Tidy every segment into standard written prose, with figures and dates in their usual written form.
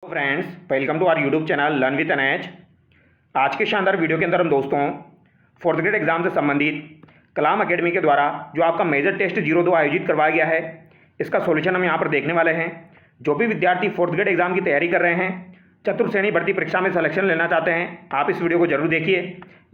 Friends, welcome to our YouTube channel learn with NH. आज के शानदार वीडियो के अंदर हम दोस्तों फोर्थ ग्रेड एग्जाम से संबंधित कलाम एकेडमी के द्वारा जो आपका मेजर टेस्ट 02 आयोजित करवाया गया है, इसका सॉल्यूशन हम यहाँ पर देखने वाले हैं। जो भी विद्यार्थी फोर्थ ग्रेड एग्जाम की तैयारी कर रहे हैं, चतुर्थ श्रेणी भर्ती परीक्षा में सिलेक्शन लेना चाहते हैं, आप इस वीडियो को जरूर देखिए।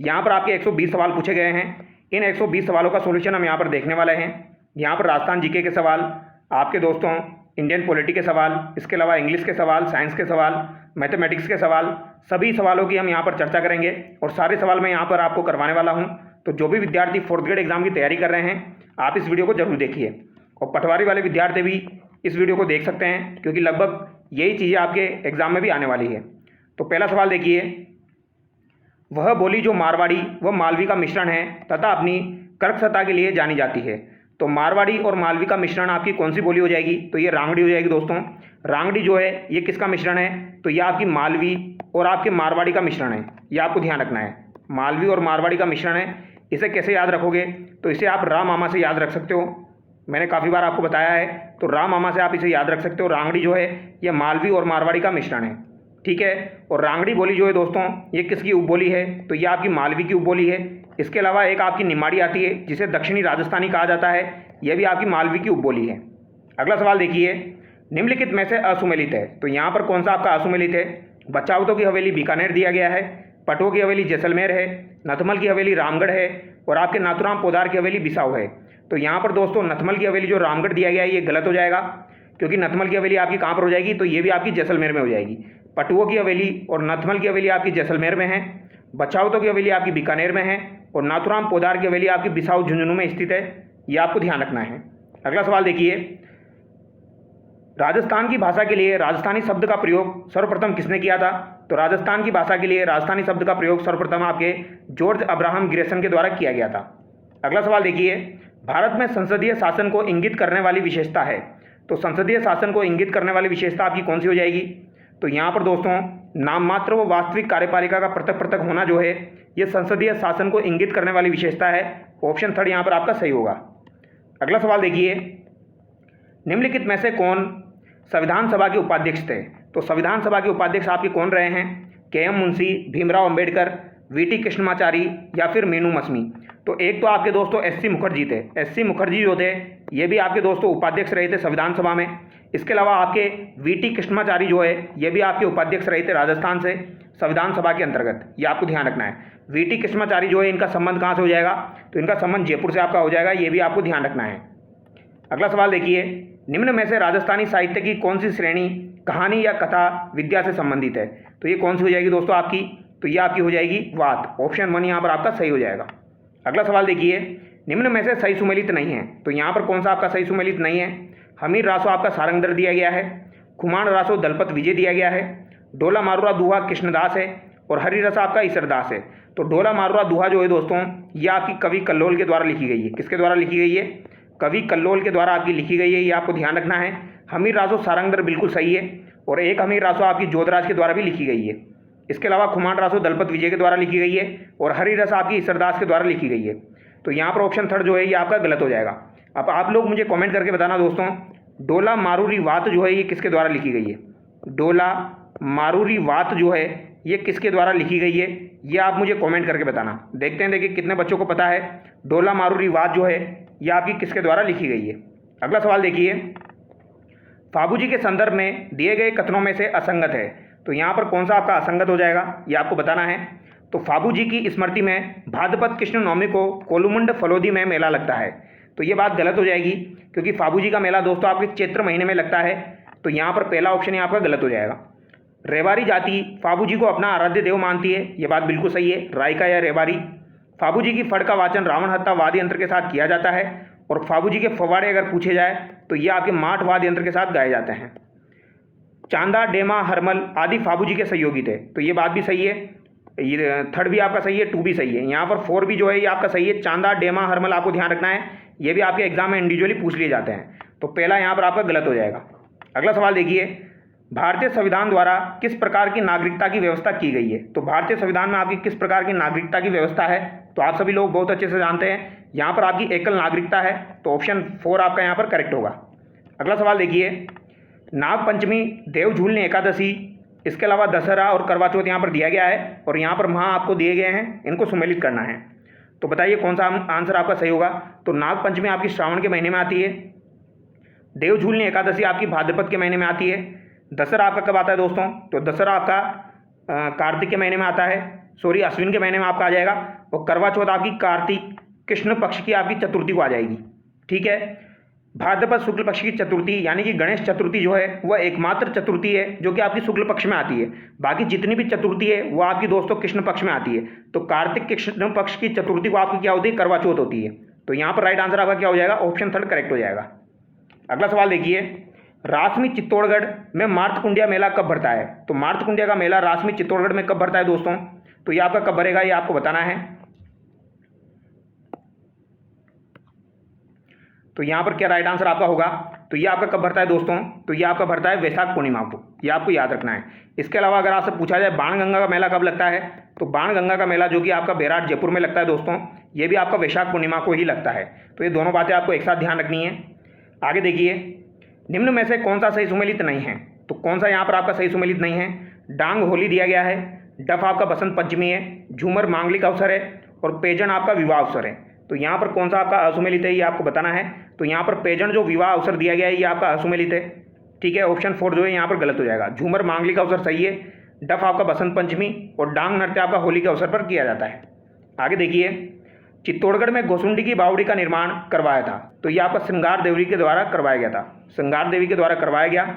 यहाँ पर आपके 120 सवाल पूछे गए हैं। इन 120 सवालों का सॉल्यूशन हम यहाँ पर देखने वाले हैं। यहाँ पर राजस्थान जीके के सवाल, आपके दोस्तों इंडियन पॉलिटी के सवाल, इसके अलावा इंग्लिश के सवाल, साइंस के सवाल, मैथमेटिक्स के सवाल, सभी सवालों की हम यहाँ पर चर्चा करेंगे और सारे सवाल मैं यहाँ पर आपको करवाने वाला हूँ। तो जो भी विद्यार्थी फोर्थ ग्रेड एग्जाम की तैयारी कर रहे हैं, आप इस वीडियो को जरूर देखिए। और पटवारी वाले विद्यार्थी भी इस वीडियो को देख सकते हैं, क्योंकि लगभग यही चीज़ें आपके एग्जाम में भी आने वाली है। तो पहला सवाल देखिए, वह बोली जो मारवाड़ी व मालवी का मिश्रण है तथा अपनी कर्कशता के लिए जानी जाती है। तो मारवाड़ी और मालवी का मिश्रण आपकी कौन सी बोली हो जाएगी? तो ये रांगड़ी हो जाएगी दोस्तों। रांगड़ी जो है ये किसका मिश्रण है? तो ये आपकी मालवी और आपके मारवाड़ी का मिश्रण है। ये आपको ध्यान रखना है, मालवी और मारवाड़ी का मिश्रण है। इसे कैसे याद रखोगे? तो इसे आप रा मामा से याद रख सकते हो। मैंने काफ़ी बार आपको बताया है, तो रा मामा से आप इसे याद रख सकते हो। रांगड़ी जो है ये मालवी और मारवाड़ी का मिश्रण है, ठीक है। और रांगड़ी बोली जो है दोस्तों, ये किसकी उपबोली है? तो ये आपकी मालवी की उपबोली है। इसके अलावा एक आपकी निमाड़ी आती है, जिसे दक्षिणी राजस्थानी कहा जाता है, यह भी आपकी मालवी की उपबोली है। अगला सवाल देखिए, निम्नलिखित में से असुमेलित है। तो यहाँ पर कौन सा आपका असुमेलित है? बचावतों की हवेली बीकानेर दिया गया है, पटुआ की हवेली जैसलमेर है, नथमल की हवेली रामगढ़ है और आपके नाथुराम पोदार की हवेली बिसाऊ है। तो यहाँ पर दोस्तों नथमल की हवेली जो रामगढ़ दिया गया है ये गलत हो जाएगा, क्योंकि नथमल की हवेली आपकी कहाँ पर हो जाएगी? तो ये भी आपकी जैसलमेर में हो जाएगी। पटुआ की हवेली और नथमल की हवेली आपकी जैसलमेर में है, बचावतों की हवेली आपकी बीकानेर में है और नाथुराम पोदार की हवेली आपकी बिसाऊ झुंझुनू में स्थित है। यह आपको ध्यान रखना है। अगला सवाल देखिए, राजस्थान की भाषा के लिए राजस्थानी शब्द का प्रयोग सर्वप्रथम किसने किया था? तो राजस्थान की भाषा के लिए राजस्थानी शब्द का प्रयोग सर्वप्रथम आपके जॉर्ज अब्राहम ग्रेसन के द्वारा किया गया था। अगला सवाल देखिए, भारत में संसदीय शासन को इंगित करने वाली विशेषता है। तो संसदीय शासन को इंगित करने वाली विशेषता आपकी कौन सी हो जाएगी? तो यहाँ पर दोस्तों नाम मात्र व वास्तविक कार्यपालिका का पृथक पृथक होना जो है, ये संसदीय शासन को इंगित करने वाली विशेषता है। ऑप्शन थर्ड यहाँ पर आपका सही होगा। अगला सवाल देखिए, निम्नलिखित में से कौन संविधान सभा के उपाध्यक्ष थे? तो संविधान सभा के उपाध्यक्ष आपके कौन रहे हैं? के.एम. मुंशी, भीमराव अंबेडकर, वी.टी. कृष्णमाचारी या फिर मीनू मस्मी। तो एक तो आपके दोस्तों एस.सी. मुखर्जी थे। एस.सी. मुखर्जी जो थे ये भी आपके दोस्तों उपाध्यक्ष रहे थे संविधान सभा में। इसके अलावा आपके वी.टी. कृष्णमाचारी जो है ये भी आपके उपाध्यक्ष रहे थे राजस्थान से संविधान सभा के अंतर्गत। ये आपको ध्यान रखना है। वी.टी. कृष्णमाचारी जो है इनका संबंध कहाँ से हो जाएगा? तो इनका संबंध जयपुर से आपका हो जाएगा। ये भी आपको ध्यान रखना है। अगला सवाल देखिए, निम्न में से राजस्थानी साहित्य की कौन सी श्रेणी कहानी या कथा विद्या से संबंधित है? तो ये कौन सी हो जाएगी दोस्तों आपकी? तो ये आपकी हो जाएगी वात। ऑप्शन 1 यहाँ पर आपका सही हो जाएगा। अगला सवाल देखिए, निम्न में से सही सुमेलित नहीं है। तो यहाँ पर कौन सा आपका सही सुमेलित नहीं है? हमीर रासो आपका सारंगधर दिया गया है, खुमान रासो दलपत विजय दिया गया है, डोला मारुरा दुहा कृष्णदास है और हरि रसा आपका ईसरदास है। तो डोला मारुरा दुहा जो है दोस्तों ये आपकी कवि कल्लोल के द्वारा लिखी गई है। किसके द्वारा लिखी गई है? कवि कल्लोल के द्वारा आपकी लिखी गई है। ये आपको ध्यान रखना है। हमीर रासो सारंगधर बिल्कुल सही है और एक हमीर रासो आपकी जोधराज के द्वारा भी लिखी गई है। इसके अलावा खुमान रासो दलपत विजय के द्वारा लिखी गई है और हरि रस आपकी ईसरदास के द्वारा लिखी गई है। तो यहाँ पर ऑप्शन थर्ड जो है ये आपका गलत हो जाएगा। अब आप लोग मुझे कमेंट करके बताना दोस्तों, डोला मारूरी वात जो है ये किसके द्वारा लिखी गई है? डोला मारूरी वात जो है ये किसके द्वारा लिखी गई है? ये आप मुझे कमेंट करके बताना। देखते हैं देखिए कितने बच्चों को पता है डोला मारूरी वात जो है ये आपकी किसके द्वारा लिखी गई है। अगला सवाल देखिए, फाबू जी के संदर्भ में दिए गए कथनों में से असंगत है। तो यहाँ पर कौन सा आपका असंगत हो जाएगा? ये आपको बताना है। तो फाबू जी की स्मृति में भाद्रपद कृष्ण नवमी को कोलुमंड फलोदी में मेला लगता है। तो ये बात गलत हो जाएगी, क्योंकि फाबू जी का मेला दोस्तों आपके चैत्र महीने में लगता है। तो यहाँ पर पहला ऑप्शन ही आपका गलत हो जाएगा। रेवारी जाति फाबू जी को अपना आराध्य देव मानती है। ये बात बिल्कुल सही है। रायका या रेवारी। फाबू जी की फड़ का वाचन रावण हत्ता वाद्य यंत्र के साथ किया जाता है और फाबू जी के फवाड़े अगर पूछे जाए तो ये आपके माठ वाद्य यंत्र के साथ गाए जाते हैं। चांदा, डेमा, हरमल आदि फाबू जी के सहयोगी थे। तो ये बात भी सही है। ये थर्ड भी आपका सही है, 2 भी सही है। यहाँ पर 4 भी जो है ये आपका सही है। चांदा, डेमा, हरमल आपको ध्यान रखना है, ये भी आपके एग्जाम में इंडिविजुअली पूछ लिए जाते हैं। तो पहला यहाँ पर आपका गलत हो जाएगा। अगला सवाल देखिए, भारतीय संविधान द्वारा किस प्रकार की नागरिकता की व्यवस्था की गई है? तो भारतीय संविधान में आपकी किस प्रकार की नागरिकता की व्यवस्था है? तो आप सभी लोग बहुत अच्छे से जानते हैं, यहाँ पर आपकी एकल नागरिकता है। तो ऑप्शन 4 आपका यहाँ पर करेक्ट होगा। अगला सवाल देखिए, नाग पंचमी, देव झूलनी एकादशी, इसके अलावा दशहरा और करवा चौथ यहाँ पर दिया गया है और यहाँ पर माह आपको दिए गए हैं, इनको सम्मिलित करना है। तो बताइए कौन सा आंसर आपका सही होगा। तो नागपंचमी आपकी श्रावण के महीने में आती है, देवझूलनी एकादशी आपकी भाद्रपद के महीने में आती है, दशहरा आपका कब आता है दोस्तों, तो दशहरा आपका कार्तिक के महीने में आता है, सॉरी अश्विन के महीने में आपका आ जाएगा, और करवा चौथ आपकी कार्तिक कृष्ण पक्ष की आपकी चतुर्थी को आ जाएगी। ठीक है, भाद्रपद शुक्ल पक्ष की चतुर्थी यानी कि गणेश चतुर्थी जो है वह एकमात्र चतुर्थी है जो कि आपकी शुक्ल पक्ष में आती है। बाकी जितनी भी चतुर्थी है वो आपकी दोस्तों कृष्ण पक्ष में आती है। तो कार्तिक कृष्ण पक्ष की चतुर्थी को आपकी क्या होती है, करवा चौथ होती है। तो यहाँ पर राइट आंसर आपका क्या हो जाएगा, ऑप्शन थर्ड करेक्ट हो जाएगा। अगला सवाल देखिए, रासमी चित्तौड़गढ़ में मार्तकुंडिया मेला कब भरता है। तो मार्तकुंडिया का मेला रासमी चित्तौड़गढ़ में कब भरता है दोस्तों, तो ये आपका कब भरेगा ये आपको बताना है। तो यहाँ पर क्या राइट आंसर आपका होगा, तो ये आपका कब भरता है दोस्तों, तो ये आपका भरता है वैशाख पूर्णिमा को, ये आपको याद रखना है। इसके अलावा अगर आपसे पूछा जाए बाणगंगा का मेला कब लगता है, तो बाणगंगा का मेला जो कि आपका बैराट जयपुर में लगता है दोस्तों, ये भी आपका वैशाख पूर्णिमा को ही लगता है। तो ये दोनों बातें आपको एक साथ ध्यान रखनी है। आगे देखिए, निम्न में से कौन सा सही सुमेलित नहीं है। तो कौन सा यहाँ पर आपका सही सुमेलित नहीं है, डांग होली दिया गया है, डफ आपका बसंत पंचमी है, झूमर मांगलिक अवसर है, और पेजन आपका विवाह अवसर है। तो यहाँ पर कौन सा आपका असुमेलित है ये आपको बताना है। तो यहाँ पर पेजन जो विवाह अवसर दिया गया है ये आपका असुमेलित है। ठीक है, ऑप्शन 4 जो है यहाँ पर गलत हो जाएगा। झूमर मांगलिक अवसर सही है, डफ आपका बसंत पंचमी, और डांग नृत्य आपका होली के अवसर पर किया जाता है। आगे देखिए, चित्तौड़गढ़ में घोसुंडी की बावड़ी का निर्माण करवाया था। तो ये आपका श्रृंगार देवी के द्वारा करवाया गया था, श्रृंगार देवी के द्वारा करवाया गया।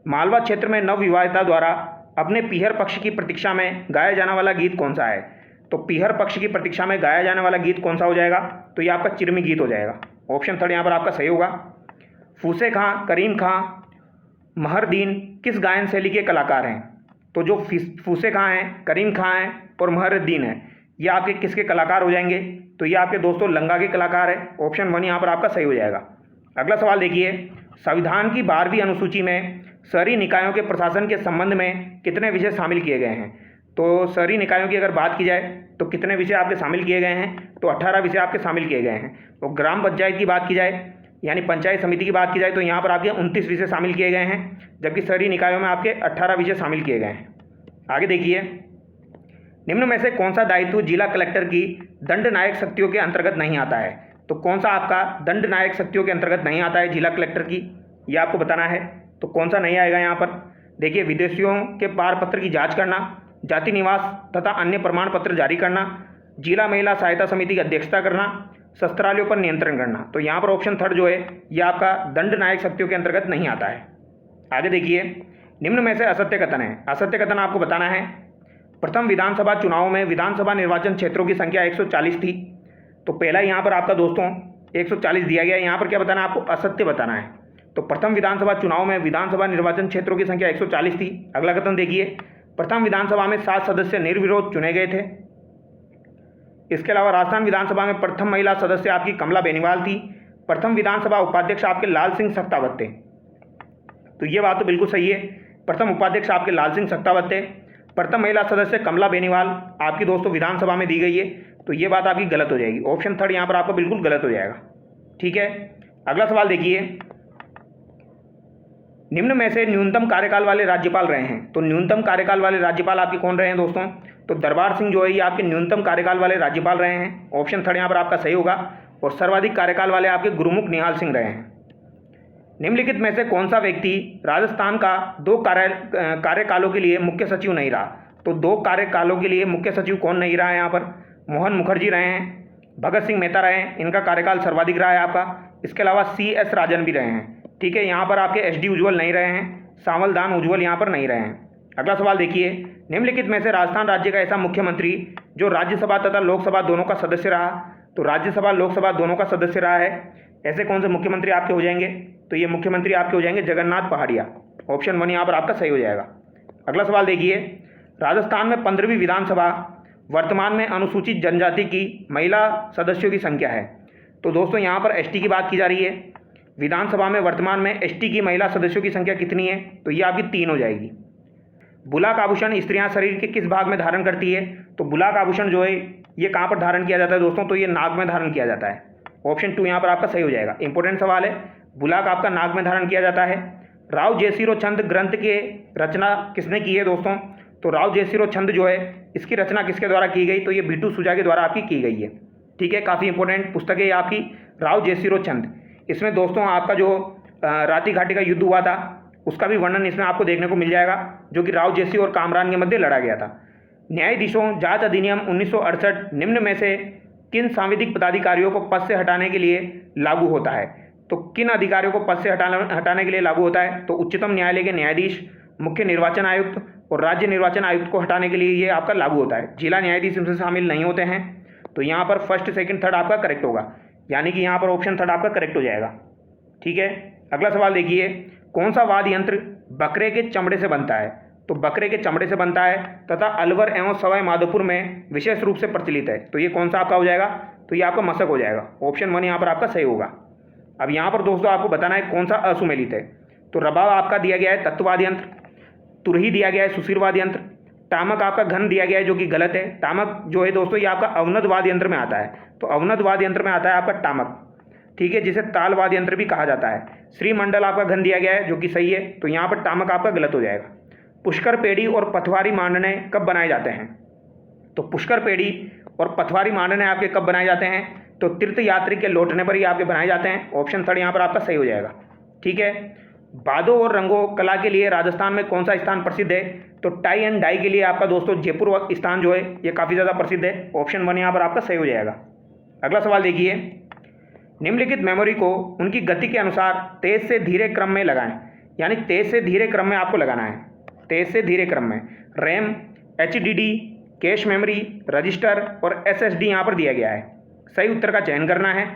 मालवा क्षेत्र में नवविवाहिता द्वारा अपने पीहर पक्ष की प्रतीक्षा में गाया जाने वाला गीत कौन सा है। तो पीहर पक्ष की प्रतीक्षा में गाया जाने वाला गीत कौन सा हो जाएगा, तो ये आपका चिरमी गीत हो जाएगा। ऑप्शन 3 यहाँ पर आपका सही होगा। फूसे खां, करीम खां, महरदीन किस गायन शैली के कलाकार हैं। तो जो फूसे खां हैं, करीम खां हैं और महरदीन हैं, ये आपके किसके कलाकार हो जाएंगे, तो ये आपके दोस्तों लंगा के कलाकार है। ऑप्शन 1 यहाँ पर आपका सही हो जाएगा। अगला सवाल देखिए, संविधान की 12वीं अनुसूची में शहरी निकायों के प्रशासन के संबंध में कितने विषय शामिल किए गए हैं। तो शहरी निकायों की अगर बात की जाए तो कितने विषय आपके शामिल किए गए हैं, तो 18 विषय आपके शामिल किए गए हैं। तो ग्राम पंचायत की बात की जाए यानी पंचायत समिति की बात की जाए तो यहाँ पर आपके 29 विषय शामिल किए गए हैं, जबकि शहरी निकायों में आपके 18 विषय शामिल किए गए हैं। आगे देखिए, निम्न में से कौन सा दायित्व जिला कलेक्टर की दंड नायक शक्तियों के अंतर्गत नहीं आता है। तो कौन सा आपका दंड नायक शक्तियों के अंतर्गत नहीं आता है जिला कलेक्टर की, ये आपको बताना है। तो कौन सा नहीं आएगा यहाँ पर, देखिए विदेशियों के पार पत्र की जांच करना, जाति निवास तथा अन्य प्रमाण पत्र जारी करना, जिला महिला सहायता समिति की अध्यक्षता करना, शस्त्रालयों पर नियंत्रण करना। तो यहाँ पर ऑप्शन 3 जो है ये आपका दंड नायक शक्तियों के अंतर्गत नहीं आता है। आगे देखिए, निम्न में से असत्य कथन है। असत्य कथन आपको बताना है। प्रथम विधानसभा चुनाव में विधानसभा निर्वाचन क्षेत्रों की संख्या 140 थी। तो पहला यहाँ पर आपका दोस्तों 140 दिया गया है, यहाँ पर क्या बताना है आपको, असत्य बताना है। तो प्रथम विधानसभा चुनाव में विधानसभा निर्वाचन क्षेत्रों की संख्या 140 थी। अगला कथन देखिए, प्रथम विधानसभा में 7 सदस्य निर्विरोध चुने गए थे। इसके अलावा राजस्थान विधानसभा में प्रथम महिला सदस्य आपकी कमला बेनीवाल थी। प्रथम विधानसभा उपाध्यक्ष आपके लाल सिंह सख्तावत थे। तो ये बात तो बिल्कुल सही है, प्रथम उपाध्यक्ष आपके लाल सिंह सख्तावत थे। प्रथम महिला सदस्य कमला बेनीवाल आपकी दोस्तों विधानसभा में दी गई है। तो ये बात आपकी गलत हो जाएगी। ऑप्शन 3 यहाँ पर आपका बिल्कुल गलत हो जाएगा। ठीक है, अगला सवाल देखिए, निम्न में से न्यूनतम कार्यकाल वाले राज्यपाल रहे हैं। तो न्यूनतम कार्यकाल वाले राज्यपाल आपके कौन रहे हैं दोस्तों, तो दरबार सिंह जो है ये आपके न्यूनतम कार्यकाल वाले राज्यपाल रहे हैं। ऑप्शन 3 यहाँ पर आपका सही होगा। और सर्वाधिक कार्यकाल वाले आपके गुरुमुख निहाल सिंह रहे हैं। निम्नलिखित में से कौन सा व्यक्ति राजस्थान का 2 कार्यकालों के लिए मुख्य सचिव नहीं रहा। तो 2 कार्यकालों के लिए मुख्य सचिव कौन नहीं रहा है यहाँ पर, मोहन मुखर्जी रहे हैं, भगत सिंह मेहता रहे हैं, इनका कार्यकाल सर्वाधिक रहा है आपका। इसके अलावा CS राजन भी रहे हैं। ठीक है, यहाँ पर आपके SD उज्ज्वल नहीं रहे हैं, सांवल दान उज्ज्वल यहाँ पर नहीं रहे हैं। अगला सवाल देखिए, निम्नलिखित में से राजस्थान राज्य का ऐसा मुख्यमंत्री जो राज्यसभा तथा लोकसभा दोनों का सदस्य रहा। तो राज्यसभा लोकसभा दोनों का सदस्य रहा है, ऐसे कौन से मुख्यमंत्री आपके हो जाएंगे, तो ये मुख्यमंत्री आपके हो जाएंगे जगन्नाथ पहाड़िया। ऑप्शन 1 यहाँ पर आपका सही हो जाएगा। अगला सवाल देखिए, राजस्थान में 15वीं विधानसभा वर्तमान में अनुसूचित जनजाति की महिला सदस्यों की संख्या है। तो दोस्तों यहाँ पर ST की बात की जा रही है। विधानसभा में वर्तमान में ST की महिला सदस्यों की संख्या कितनी है, तो ये आपकी 3 हो जाएगी। बुलाक आभूषण स्त्रियां शरीर के किस भाग में धारण करती है। तो बुलाक आभूषण जो है ये कहाँ पर धारण किया जाता है दोस्तों, तो ये नाक में धारण किया जाता है। ऑप्शन 2 यहाँ पर आपका सही हो जाएगा। इंपॉर्टेंट सवाल है, बुलाक आपका नाक में धारण किया जाता है। राव जयसिरो छंद ग्रंथ के रचना किसने की है दोस्तों? तो राव जयसिरो छंद जो है इसकी रचना किसके द्वारा की गई? तो ये भीटू सुजा के द्वारा आपकी की गई है। ठीक है, काफ़ी इंपॉर्टेंट पुस्तक है आपकी राव जयसिरो छंद। इसमें दोस्तों आपका जो राती घाटी का युद्ध हुआ था उसका भी वर्णन इसमें आपको देखने को मिल जाएगा, जो कि राव जयसिंह और कामरान के मध्य लड़ा गया था। न्यायाधीशों जांच अधिनियम 1968 निम्न में से किन सांविधिक पदाधिकारियों को पद से हटाने के लिए लागू होता है? तो किन अधिकारियों को पद से हटाने के लिए लागू होता है? तो उच्चतम न्यायालय के न्यायाधीश, मुख्य निर्वाचन आयुक्त और राज्य निर्वाचन आयुक्त को हटाने के लिए ये आपका लागू होता है। जिला न्यायाधीश इनसे शामिल नहीं होते हैं। तो यहाँ पर फर्स्ट, सेकंड, थर्ड आपका करेक्ट होगा, यानी कि यहाँ पर ऑप्शन थर्ड आपका करेक्ट हो जाएगा। ठीक है, अगला सवाल देखिए, कौन सा वाद्य यंत्र बकरे के चमड़े से बनता है? तो बकरे के चमड़े से बनता है तथा अलवर एवं सवाई माधोपुर में विशेष रूप से प्रचलित है। तो ये कौन सा आपका हो जाएगा? तो ये आपका मशक हो जाएगा। ऑप्शन 1 यहाँ पर आपका सही होगा। अब यहाँ पर दोस्तों आपको बताना है कौन सा असुमेलित है। तो रबाब आपका दिया गया है तत्ववाद यंत्र, तुरही दिया गया है सुशीरवाद यंत्र, टामक आपका घन दिया गया है जो कि गलत है। टामक जो है दोस्तों ये आपका अवनद वाद्य यंत्र में आता है। तो अवनद वाद्य यंत्र में आता है आपका टामक, ठीक है, जिसे तालवाद यंत्र भी कहा जाता है। श्रीमंडल आपका घन दिया गया है जो कि सही है। तो यहाँ पर टामक आपका गलत हो जाएगा। पुष्कर पेड़ी और पथवारी मांडने कब बनाए जाते हैं? तो पुष्कर पेड़ी और पथवारी मांडने आपके कब बनाए जाते हैं? तो तीर्थ यात्री के लौटने पर ही आपके बनाए जाते हैं। ऑप्शन थर्ड यहाँ पर आपका सही हो जाएगा। ठीक है, बादों और रंगों कला के लिए राजस्थान में कौन सा स्थान प्रसिद्ध है? तो टाई एंड डाई के लिए आपका दोस्तों जयपुर स्थान जो है ये काफ़ी ज़्यादा प्रसिद्ध है। ऑप्शन 1 यहाँ पर आपका सही हो जाएगा। अगला सवाल देखिए, निम्नलिखित मेमोरी को उनकी गति के अनुसार तेज से धीरे क्रम में लगाएं, यानी तेज से धीरे क्रम में आपको लगाना है, तेज से धीरे क्रम में। RAM, HDD, cache memory, register और एसएसडी यहाँ पर दिया गया है। सही उत्तर का चयन करना है।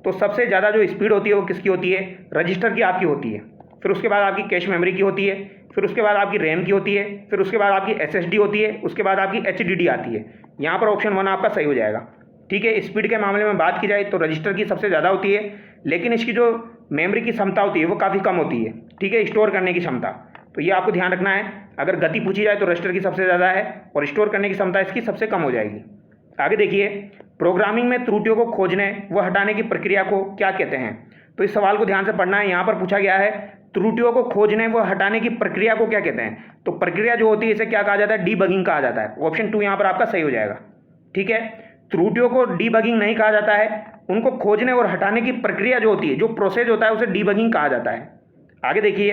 तो सबसे ज़्यादा जो स्पीड होती है वो किसकी होती है? रजिस्टर की आपकी होती है। फिर उसके बाद आपकी कैश मेमोरी की होती है, फिर उसके बाद आपकी रैम की होती है, फिर उसके बाद आपकी एसएसडी होती है, उसके बाद आपकी एचडीडी आती है। यहाँ पर ऑप्शन 1 आपका सही हो जाएगा। ठीक है, स्पीड के मामले में बात की जाए तो रजिस्टर की सबसे ज़्यादा होती है, लेकिन इसकी जो मेमोरी की क्षमता होती है वो काफ़ी कम होती है। ठीक है, स्टोर करने की क्षमता, तो ये आपको ध्यान रखना है। अगर गति पूछी जाए तो रजिस्टर की सबसे ज़्यादा है और स्टोर करने की क्षमता इसकी सबसे कम हो जाएगी। आगे देखिए, प्रोग्रामिंग में त्रुटियों को खोजने व हटाने की प्रक्रिया को क्या कहते हैं? तो इस सवाल को ध्यान से पढ़ना है। यहाँ पर पूछा गया है त्रुटियों को खोजने व हटाने की प्रक्रिया को क्या कहते हैं? तो प्रक्रिया जो होती है इसे क्या कहा जाता है? डीबगिंग कहा जाता है। ऑप्शन 2 यहाँ पर आपका सही हो जाएगा। ठीक है, त्रुटियों को डीबगिंग नहीं कहा जाता है, उनको खोजने और हटाने की प्रक्रिया जो होती है, जो प्रोसेस होता है उसे डीबगिंग कहा जाता है। आगे देखिए,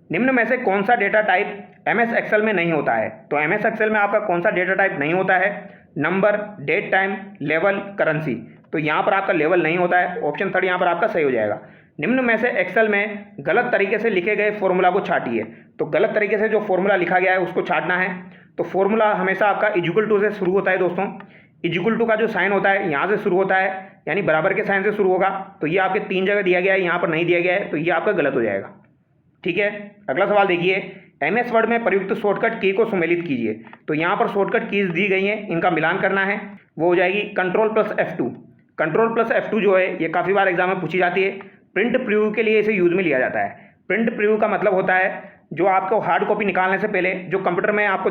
निम्न में से कौन सा डेटा टाइप एमएस एक्सेल में नहीं होता है? तो एमएस एक्सेल में आपका कौन सा डेटा टाइप नहीं होता है? नंबर, डेट टाइम, लेवल, करेंसी। तो यहाँ पर आपका लेवल नहीं होता है। ऑप्शन 3 यहाँ पर आपका सही हो जाएगा। निम्न में से एक्सेल में गलत तरीके से लिखे गए फॉर्मूला को छाटिए। तो गलत तरीके से जो फॉर्मूला लिखा गया है उसको छाटना है। तो फॉर्मूला हमेशा आपका इक्वल टू से शुरू होता है दोस्तों। इक्वल टू का जो साइन होता है यहाँ से शुरू होता है, यानी बराबर के साइन से शुरू होगा। तो ये आपके 3 जगह दिया गया है, यहाँ पर नहीं दिया गया है, तो ये आपका गलत हो जाएगा। ठीक है, अगला सवाल देखिए, एमएस वर्ड में प्रयुक्त शॉर्टकट की को सुमेलित कीजिए। तो यहाँ पर शॉर्टकट कीज दी गई हैं, इनका मिलान करना है। वो हो जाएगी Ctrl+F2। Ctrl+F2 जो है ये काफ़ी बार एग्जाम में पूछी जाती है। प्रिंट प्रीव्यू के लिए इसे यूज में लिया जाता है। प्रिंट प्रीव्यू का मतलब होता है जो आपको हार्ड कॉपी निकालने से पहले जो कंप्यूटर में आपको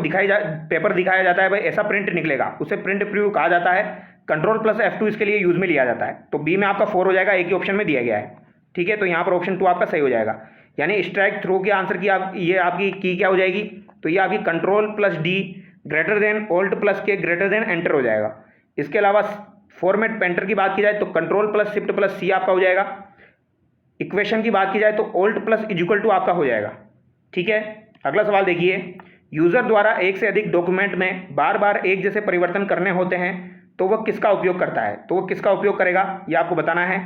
पेपर दिखाया जाता है भाई ऐसा प्रिंट निकलेगा, उसे प्रिंट प्रीव्यू कहा जाता है। Ctrl+F2 इसके लिए यूज में लिया जाता है। तो बी में आपका 4 हो जाएगा, एक ही ऑप्शन में दिया गया है। ठीक है, तो यहाँ पर ऑप्शन 2 आपका सही हो जाएगा। यानी स्ट्राइक थ्रो के आंसर की ये आपकी की क्या हो जाएगी? तो ये आपकी Ctrl+D greater than Alt+K greater than enter हो जाएगा। इसके अलावा फॉर्मेट पेंटर की बात की जाए तो Ctrl+Shift+C आपका हो जाएगा। इक्वेशन की बात की जाए तो Alt+= आपका हो जाएगा। ठीक है, अगला सवाल देखिए, यूजर द्वारा एक से अधिक डॉक्यूमेंट में बार बार एक जैसे परिवर्तन करने होते हैं तो वह किसका उपयोग करता है? तो वह किसका उपयोग करेगा ये आपको बताना है।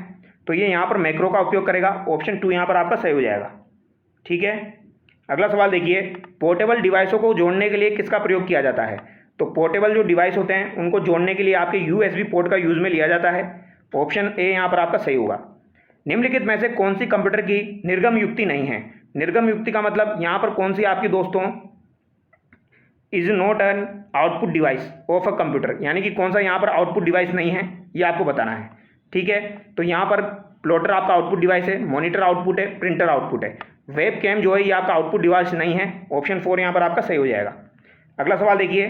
तो ये यहाँ पर मैक्रो का उपयोग करेगा। ऑप्शन 2 यहाँ पर आपका सही हो जाएगा। ठीक है, अगला सवाल देखिए, पोर्टेबल डिवाइसों को जोड़ने के लिए किसका प्रयोग किया जाता है? तो पोर्टेबल जो डिवाइस होते हैं उनको जोड़ने के लिए आपके USB पोर्ट का यूज में लिया जाता है। ऑप्शन ए यहाँ पर आपका सही होगा। निम्नलिखित में से कौन सी कंप्यूटर की निर्गम युक्ति नहीं है? निर्गम युक्ति का मतलब यहाँ पर कौन सी आपकी दोस्तों is not an output device of a computer, यानी कि कौन सा यहाँ पर आउटपुट डिवाइस नहीं है ये आपको बताना है। ठीक है, तो यहाँ पर प्लॉटर आपका आउटपुट डिवाइस है, मॉनिटर आउटपुट है, प्रिंटर आउटपुट है। वेब कैम जो है ये आपका आउटपुट डिवाइस नहीं है। ऑप्शन 4 यहाँ पर आपका सही हो जाएगा। अगला सवाल देखिए,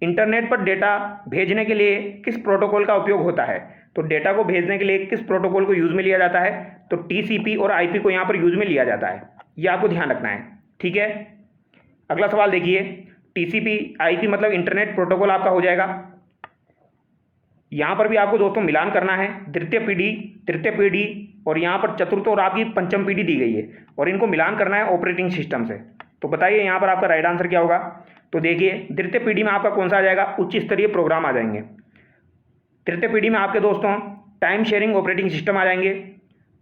इंटरनेट पर डेटा भेजने के लिए किस प्रोटोकॉल का उपयोग होता है? तो डेटा को भेजने के लिए किस प्रोटोकॉल को यूज़ में लिया जाता है, तो टीसीपी और आईपी को यहाँ पर यूज़ में लिया जाता है। ये आपको ध्यान रखना है, ठीक है। अगला सवाल देखिए, टीसीपी आईपी मतलब इंटरनेट प्रोटोकॉल आपका हो जाएगा। यहाँ पर भी आपको दोस्तों मिलान करना है, तृतीय पीढ़ी और यहाँ पर चतुर्थ और आपकी पंचम पीढ़ी दी गई है और इनको मिलान करना है ऑपरेटिंग सिस्टम से। तो बताइए यहाँ पर आपका राइट आंसर क्या होगा। तो देखिए तृतीय पीढ़ी में आपका कौन सा आ जाएगा, उच्च स्तरीय प्रोग्राम आ जाएंगे। तृतीय पीढ़ी में आपके दोस्तों टाइम शेयरिंग ऑपरेटिंग सिस्टम आ जाएंगे।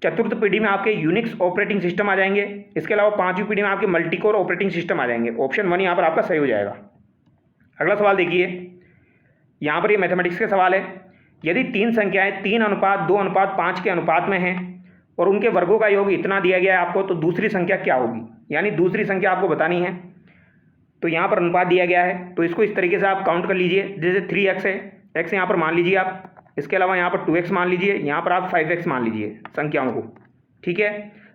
चतुर्थ पीढ़ी में आपके यूनिक्स ऑपरेटिंग सिस्टम आ जाएंगे। इसके अलावा पांचवी पीढ़ी में आपके मल्टीकोर ऑपरेटिंग सिस्टम आ जाएंगे। ऑप्शन 1 यहाँ पर आपका सही हो जाएगा। अगला सवाल देखिए, यहाँ पर ये मैथमेटिक्स के सवाल है। यदि तीन संख्याएं 3:2:5 के अनुपात में हैं और उनके वर्गों का योग इतना दिया गया है आपको, तो दूसरी संख्या क्या होगी, यानी दूसरी संख्या आपको बतानी है। तो यहाँ पर अनुपात दिया गया है, तो इसको इस तरीके से आप काउंट कर लीजिए। जैसे 3x है, x यहाँ पर मान लीजिए आप, इसके अलावा यहाँ पर 2x मान लीजिए, यहाँ पर आप 5x मान लीजिए संख्याओं को, ठीक है।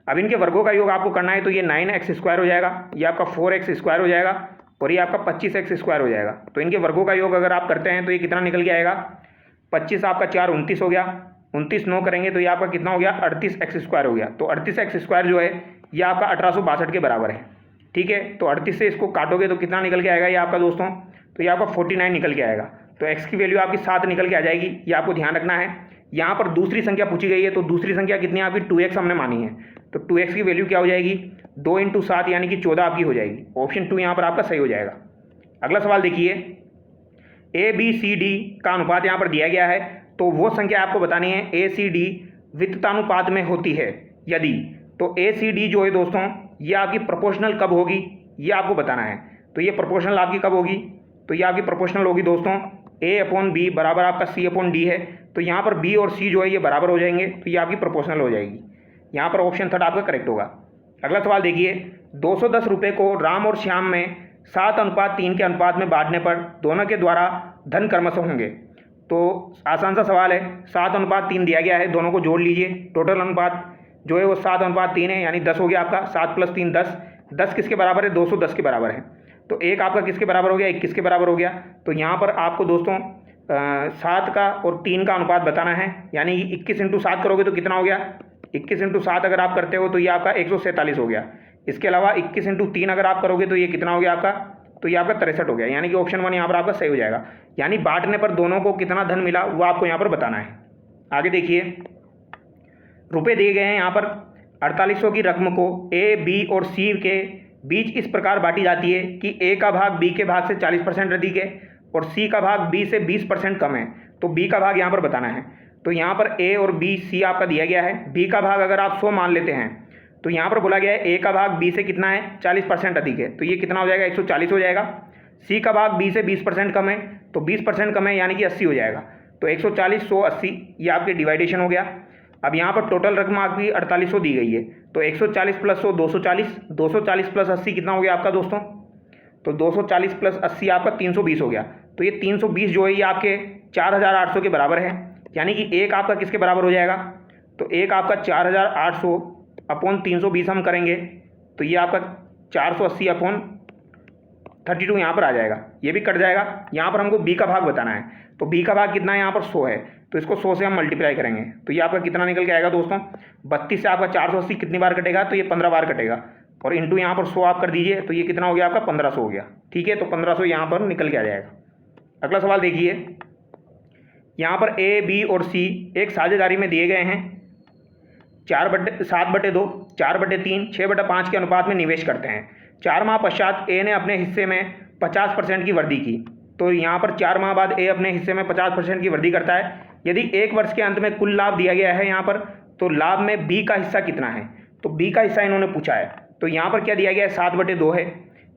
अब इनके वर्गों का योग आपको करना है, तो ये 9x² हो जाएगा, ये आपका 4x² हो जाएगा और ये आपका 25x² हो जाएगा। तो इनके वर्गों का योग अगर आप करते हैं तो ये कितना निकल के आएगा, 25 आपका 4 29 हो गया, 29 9 करेंगे तो ये आपका कितना हो गया, 38x² हो गया। तो 38x² जो है ये आपका 1862 के बराबर है, ठीक है। तो 38 से इसको काटोगे तो कितना निकल के आएगा ये आपका दोस्तों, तो ये आपका 49 निकल के आएगा। तो x की वैल्यू आपकी 7 निकल के आ जाएगी, ये आपको ध्यान रखना है। यहाँ पर दूसरी संख्या पूछी गई है, तो दूसरी संख्या कितनी है आपकी, 2x हमने मानी है। तो 2x की वैल्यू क्या हो जाएगी, 2 × 7 यानी कि 14 आपकी हो जाएगी। ऑप्शन 2 यहाँ पर आपका सही हो जाएगा। अगला सवाल देखिए, ABCD का अनुपात यहाँ पर दिया गया है, तो वो संख्या आपको बतानी है ACD वित्तानुपात में होती है यदि, तो ACD जो है दोस्तों ये आपकी प्रोपोर्शनल कब होगी, ये आपको बताना है। तो ये प्रोपोर्शनल आपकी कब होगी, तो ये आपकी प्रोपोर्शनल होगी दोस्तों A/B बराबर आपका C/D है। तो यहाँ पर B और C जो है ये बराबर हो जाएंगे, तो ये आपकी प्रोपोर्शनल हो जाएगी। यहाँ पर ऑप्शन 3 आपका करेक्ट होगा। अगला सवाल देखिए, 210 रुपये को राम और श्याम में 7:3 के अनुपात में बांटने पर दोनों के द्वारा धन क्रमशः होंगे। तो आसान सा सवाल है, 7:3 दिया गया है, दोनों को जोड़ लीजिए। टोटल अनुपात जो है वो 7:3 है, यानी 10 हो गया आपका। 7 + 3 10, 10 किसके बराबर है, 210 के बराबर है। तो एक आपका किसके बराबर हो गया, 21 के बराबर हो गया। तो यहाँ पर आपको दोस्तों 7 का और 3 का अनुपात बताना है, यानी 21 × 7 करोगे तो कितना हो गया, 21 × 7 अगर आप करते हो तो ये आपका 147 हो गया। इसके अलावा 21 × 3 अगर आप करोगे तो ये कितना हो गया आपका, तो ये आपका 63 हो गया। यानी कि ऑप्शन 1 यहाँ पर आपका सही हो जाएगा। यानी बांटने पर दोनों को कितना धन मिला वो आपको यहाँ पर बताना है। आगे देखिए, रुपए दिए गए हैं यहाँ पर। 4800 की रकम को A, B और C के बीच इस प्रकार बांटी जाती है कि A का भाग B के भाग से 40% अधिक है और C का भाग B से 20% कम है। तो B का भाग यहाँ पर बताना है। तो यहाँ पर A और B C आपका दिया गया है। B का भाग अगर आप 100 मान लेते हैं तो यहाँ पर बोला गया है A का भाग B से कितना है, 40% अधिक है, तो ये कितना हो जाएगा, 140 हो जाएगा। C का भाग B से 20% कम है, तो 20% कम है यानी कि 80 हो जाएगा। तो 140 100 80 ये आपके डिवाइडेशन हो गया। अब यहाँ पर टोटल रकम आपकी 4800 दी गई है, तो 140 + 100 240, 240 + 80 कितना हो गया आपका दोस्तों, तो 240 + 80 आपका 320 हो गया। तो ये 320 जो है ये आपके 4800 के बराबर है, यानी कि एक आपका किसके बराबर हो जाएगा, तो एक आपका 4800 / 320 हम करेंगे तो ये आपका 480 / 32 यहाँ पर आ जाएगा, ये भी कट जाएगा। यहाँ पर हमको B का भाग बताना है, तो B का भाग कितना है, यहाँ पर 100 है, तो इसको 100 से हम मल्टीप्लाई करेंगे तो ये आपका कितना निकल के आएगा दोस्तों, 32 से आपका 480 कितनी बार कटेगा, तो ये 15 बार कटेगा और इंटू यहाँ पर 100 आप कर दीजिए, तो ये कितना हो गया आपका 1500 हो गया, ठीक है। तो 1500 यहाँ पर निकल के आ जाएगा। अगला सवाल देखिए, यहाँ पर A, B और C एक साझेदारी में दिए गए हैं। 7/2, 4/3, 6/5 के अनुपात में निवेश करते हैं। 4 माह पश्चात A ने अपने हिस्से में 50% की वृद्धि की। तो यहाँ पर 4 माह बाद A अपने हिस्से में 50% की वृद्धि करता है। यदि 1 वर्ष के अंत में कुल लाभ दिया गया है यहाँ पर, तो लाभ में B का हिस्सा कितना है, तो B का हिस्सा इन्होंने पूछा है। तो यहाँ पर क्या दिया गया है, 7/2 है,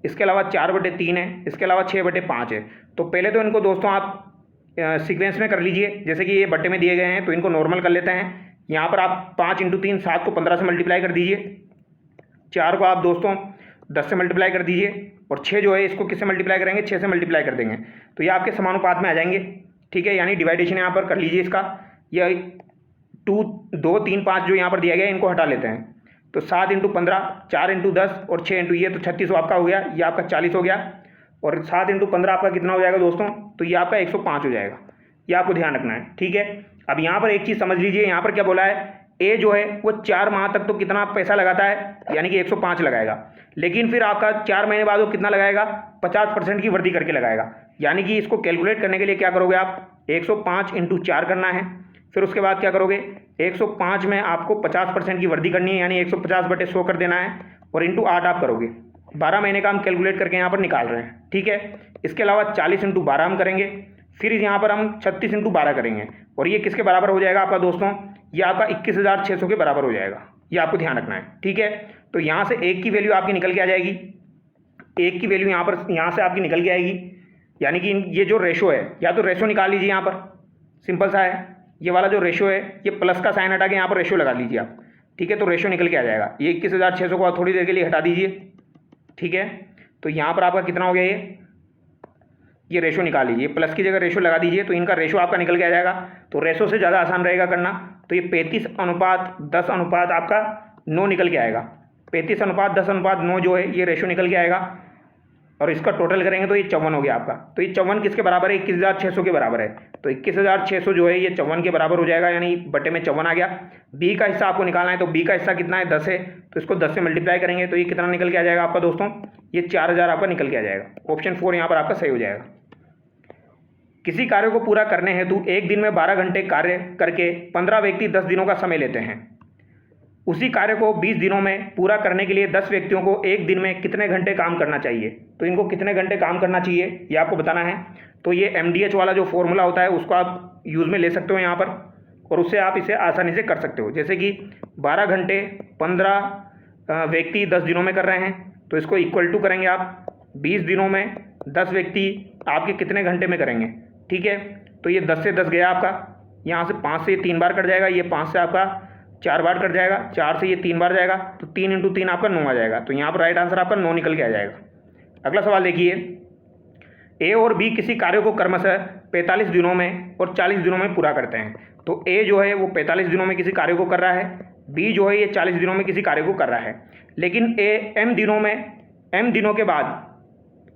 इसके अलावा 4/3 है, इसके अलावा 6/5 है। तो पहले तो इनको दोस्तों आप सीक्वेंस में कर लीजिए, जैसे कि ये बट्टे में दिए गए हैं तो इनको नॉर्मल कर लेते हैं। यहाँ पर आप 5 × 3 7 को 15 से मल्टीप्लाई कर दीजिए, 4 को आप दोस्तों 10 से मल्टीप्लाई कर दीजिए और 6 जो है इसको किससे मल्टीप्लाई करेंगे, 6 से मल्टीप्लाई कर देंगे तो ये आपके समानुपात में आ जाएंगे, ठीक है। यानी डिवाइडेशन यहाँ पर कर लीजिए इसका, ये 2 2 3 5 जो यहाँ पर दिया गया है इनको हटा लेते हैं। तो 7 × 15, 4 × 10 और 6 × ये, तो 3600 आपका हो गया, ये आपका 40 हो गया और 7 × 15 आपका कितना हो जाएगा दोस्तों, तो ये आपका 105 हो जाएगा। ये आपको ध्यान रखना है, ठीक है। अब यहाँ पर एक चीज़ समझ लीजिए, यहाँ पर क्या बोला है, ए जो है वो 4 माह तक तो कितना पैसा लगाता है, यानी कि 105 लगाएगा, लेकिन फिर आपका 4 महीने बाद वो कितना लगाएगा, 50% की वृद्धि करके लगाएगा। यानी कि इसको कैलकुलेट करने के लिए क्या करोगे आप, 105 इंटू 4 करना है, फिर उसके बाद क्या करोगे, 105 में आपको 50% की वृद्धि करनी है, यानी 150/100 कर देना है, और इंटू 8 आप करोगे। 12 महीने का हम कैलकुलेट करके यहाँ पर निकाल रहे हैं, ठीक है। इसके अलावा 40 इंटू 12 हम करेंगे, फिर यहाँ पर हम 36 इंटू 12 करेंगे, और ये किसके बराबर हो जाएगा आपका दोस्तों, ये आपका 21,600 के बराबर हो जाएगा। ये आपको ध्यान रखना है, ठीक है। तो यहाँ से एक की वैल्यू आपकी निकल के आ जाएगी, एक की वैल्यू यहाँ से आपकी निकल के आएगी, यानी कि ये जो रेशो है, या तो रेशो निकाल लीजिए, यहाँ पर सिंपल सा है, ये वाला जो रेशो है, ये प्लस का साइन हटा के यहाँ पर रेशो लगा लीजिए आप, ठीक है। तो रेशो निकल के आ जाएगा, ये 21,600 को थोड़ी देर के लिए हटा दीजिए, ठीक है। तो यहाँ पर आपका कितना हो गया, ये रेशो निकाल लीजिए, प्लस की जगह रेशो लगा दीजिए, तो इनका रेशो आपका निकल के आ जाएगा। तो रेशो से ज़्यादा आसान रहेगा करना, तो ये 35:10 आपका 9 निकल के आएगा। 35:10:9 जो है ये रेशो निकल के आएगा, और इसका टोटल करेंगे तो ये 54 हो गया आपका। तो ये 54 किसके बराबर है, 21,600 के बराबर है। तो 21,600 जो है ये 54 के बराबर हो जाएगा, यानी बटे में 54 आ गया। बी का हिस्सा आपको निकालना है, तो बी का हिस्सा कितना है, 10 है, तो इसको 10 से मल्टीप्लाई करेंगे तो ये कितना निकल के आ जाएगा आपका दोस्तों, ये 4,000 आपका निकल के आ जाएगा। ऑप्शन 4 यहाँ पर आपका सही हो जाएगा। किसी कार्य को पूरा करने हेतु एक दिन में 12 घंटे कार्य करके 15 व्यक्ति 10 दिनों का समय लेते हैं। उसी कार्य को 20 दिनों में पूरा करने के लिए 10 व्यक्तियों को एक दिन में कितने घंटे काम करना चाहिए। तो इनको कितने घंटे काम करना चाहिए ये आपको बताना है। तो ये MDH वाला जो फॉर्मूला होता है उसको आप यूज़ में ले सकते हो यहाँ पर, और उससे आप इसे आसानी से कर सकते हो। जैसे कि 12 घंटे 15 व्यक्ति 10 दिनों में कर रहे हैं, तो इसको इक्वल टू करेंगे आप 20 दिनों में 10 व्यक्ति आपके कितने घंटे में करेंगे, ठीक है। तो ये 10 से 10 गया आपका, यहाँ से 5 से 3 बार कट जाएगा, ये 5 से आपका 4 बार कट जाएगा, 4 से ये 3 बार जाएगा, तो 3 इंटू 3 आपका 9 आ जाएगा। तो यहाँ पर राइट आंसर आपका 9 निकल के आ जाएगा। अगला सवाल देखिए, ए और बी किसी कार्य को क्रमशः 45 दिनों में और 40 दिनों में पूरा करते हैं। तो ए जो है वो 45 दिनों में किसी कार्य को कर रहा है, बी जो है ये 40 दिनों में किसी कार्य को कर रहा है, लेकिन ए m दिनों के बाद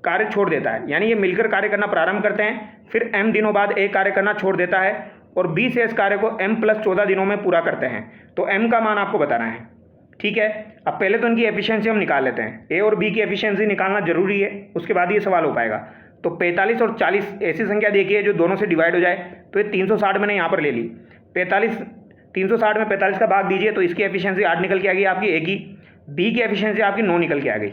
कार्य छोड़ देता है। यानी ये मिलकर कार्य करना प्रारंभ करते हैं, फिर m दिनों बाद ए कार्य करना छोड़ देता है, और बी से इस कार्य को m+14 दिनों में पूरा करते हैं। तो m का मान आपको बताना है, ठीक है। अब पहले तो इनकी एफिशिएंसी हम निकाल लेते हैं, ए और बी की एफिशिएंसी निकालना जरूरी है, उसके बाद ये सवाल हो पाएगा। तो 45 और 40 ऐसी संख्या देखिए जो दोनों से डिवाइड हो जाए, तो ये 360 मैंने यहाँ पर ले ली। 360 में 45 का भाग दीजिए, तो इसकी एफिशिएंसी 8 निकल के आ गई आपकी ए की, बी की एफिशिएंसी आपकी 9 निकल के आ गई,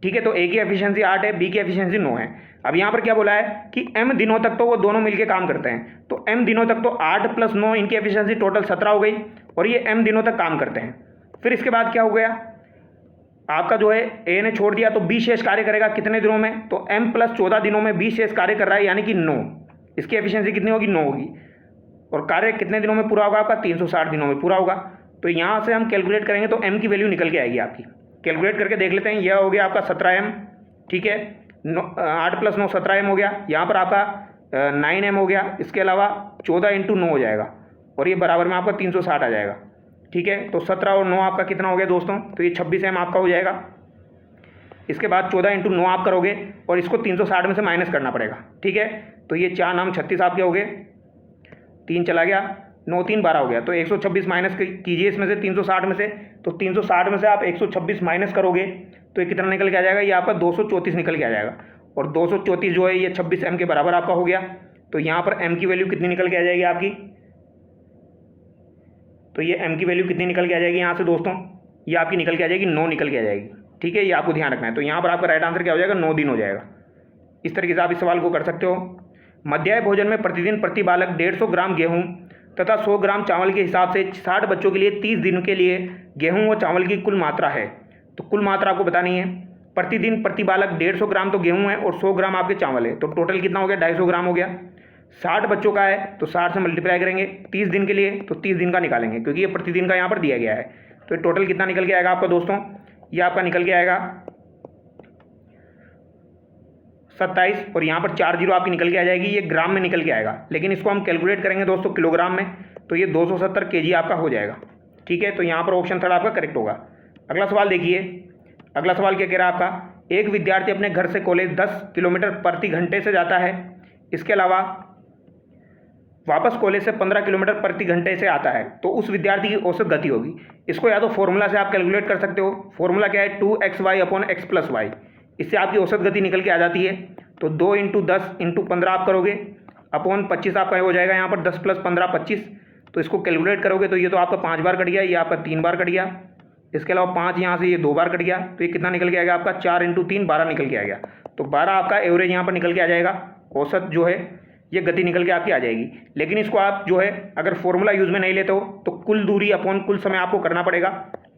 ठीक है। तो ए की एफिशिएंसी 8 है, बी की एफिशिएंसी 9 है। अब यहाँ पर क्या बोला है कि m दिनों तक तो वो दोनों मिलके काम करते हैं, तो m दिनों तक तो 8 + 9 इनकी एफिशिएंसी टोटल 17 हो गई, और ये m दिनों तक काम करते हैं। फिर इसके बाद क्या हो गया आपका, जो है ए ने छोड़ दिया, तो बी शेष कार्य करेगा कितने दिनों में, तो m+14 दिनों में बी शेष कार्य कर रहा है, यानी कि 9। इसकी एफिशिएंसी कितनी होगी, 9 होगी, और कार्य कितने दिनों में पूरा होगा आपका, 360 दिनों में पूरा होगा। तो यहाँ से हम कैलकुलेट करेंगे तो m की वैल्यू निकल के आएगी आपकी। कैलकुलेट करके देख लेते हैं, यह हो गया आपका 17m, ठीक है। 8 + 9 17m हो गया, यहाँ पर आपका 9m हो गया, इसके अलावा 14 इंटू 9 हो जाएगा, और ये बराबर में आपका 360 आ जाएगा, ठीक है। तो 17 और 9 आपका कितना हो गया दोस्तों, तो ये 26m आपका हो जाएगा। इसके बाद 14 इंटू 9 आप करोगे, और इसको 360 में से माइनस करना पड़ेगा, ठीक है। तो ये 4 नाम 36 आपके हो गए, 3 चला गया, 9 3 12 हो गया। तो 126 माइनस कीजिए इसमें से 360 में से, तो 360 में से आप 126 माइनस करोगे तो ये कितना निकल के आ जाएगा, ये आपका 234 निकल के आ जाएगा, और 234 जो है ये 26m के बराबर आपका हो गया। तो यहाँ पर m की वैल्यू कितनी निकल के आ जाएगी आपकी, तो ये m की वैल्यू कितनी निकल के आ जाएगी यहाँ से दोस्तों, ये आपकी निकल के आ जाएगी 9 निकल के आ जाएगी, ठीक है। ये आपको ध्यान रखना है। तो यहाँ पर आपका राइट आंसर क्या हो जाएगा, 9 दिन हो जाएगा। इस तरीके से आप इस सवाल को कर सकते हो। मध्याह्न भोजन में प्रतिदिन प्रति बालक 150 ग्राम गेहूँ तथा 100 ग्राम चावल के हिसाब से 60 बच्चों के लिए 30 दिन के लिए गेहूं व चावल की कुल मात्रा है। तो कुल मात्रा आपको बतानी है। प्रतिदिन प्रति बालक 150 ग्राम तो गेहूं है और 100 ग्राम आपके चावल है, तो टोटल कितना हो गया, 250 ग्राम हो गया। 60 बच्चों का है तो 60 से मल्टीप्लाई करेंगे, 30 दिन के लिए तो 30 दिन का निकालेंगे, क्योंकि ये प्रतिदिन का यहाँ पर दिया गया है। तो टोटल कितना निकल के आएगा आपका दोस्तों, ये आपका निकल के आएगा 27, और यहाँ पर 4 जीरो आपकी निकल के आ जाएगी, ये ग्राम में निकल के आएगा। लेकिन इसको हम कैलकुलेट करेंगे दोस्तों किलोग्राम में, तो ये 270 kg आपका हो जाएगा, ठीक है। तो यहाँ पर ऑप्शन थर्ड आपका करेक्ट होगा। अगला सवाल देखिए, अगला सवाल क्या कह रहा है आपका, एक विद्यार्थी अपने घर से कॉलेज 10 किलोमीटर प्रति घंटे से जाता है, इसके अलावा वापस कॉलेज से 15 किलोमीटर प्रति घंटे से आता है तो उस विद्यार्थी की औसत गति होगी। इसको या तो फॉर्मूला से आप कैलकुलेट कर सकते हो। फॉर्मूला क्या है, 2xy upon x plus Y. इससे आपकी औसत गति निकल के आ जाती है। तो 2 × 10 × 15 आप करोगे अपॉन 25 आपका हो जाएगा यहाँ पर 10 + 15 25। तो इसको कैलकुलेट करोगे तो ये तो आपका 5 बार कट गया, ये आपका 3 बार कट गया। इसके अलावा 5 यहाँ से ये 2 बार कट गया। तो ये कितना निकल के आएगा आपका 4 × 3 12 निकल के आ गया। तो 12 आपका एवरेज यहाँ पर निकल के आ जाएगा। औसत जो है ये गति निकल के आपकी आ जाएगी। लेकिन इसको आप जो है अगर फॉर्मूला यूज़ में नहीं लेते हो तो कुल दूरी अपॉन कुल समय आपको करना पड़ेगा।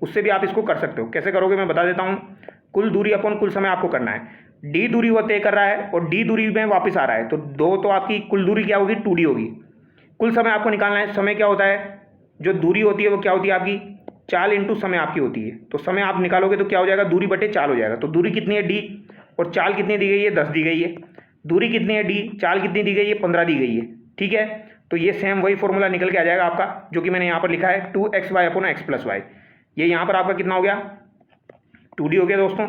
उससे भी आप इसको कर सकते हो। कैसे करोगे मैं बता देता हूँ। कुल दूरी अपॉन कुल समय आपको करना है। डी दूरी वो तय कर रहा है और डी दूरी में वापस आ रहा है तो 2 तो आपकी कुल दूरी क्या होगी 2D होगी। कुल समय आपको निकालना है। समय क्या होता है, जो दूरी होती है वो क्या होती है आपकी चाल इंटू समय आपकी होती है। तो समय आप निकालोगे तो क्या हो जाएगा दूरी बटे चाल हो जाएगा। तो दूरी कितनी है d और चाल कितनी दी गई है 10 दी गई है। दूरी कितनी है d, चाल कितनी दी गई है 15 दी गई है। ठीक है, तो ये सेम वही फॉर्मूला निकल के आ जाएगा आपका जो कि मैंने यहाँ पर लिखा है 2xy upon x plus Y. ये यहाँ पर आपका कितना हो गया 2D हो गया दोस्तों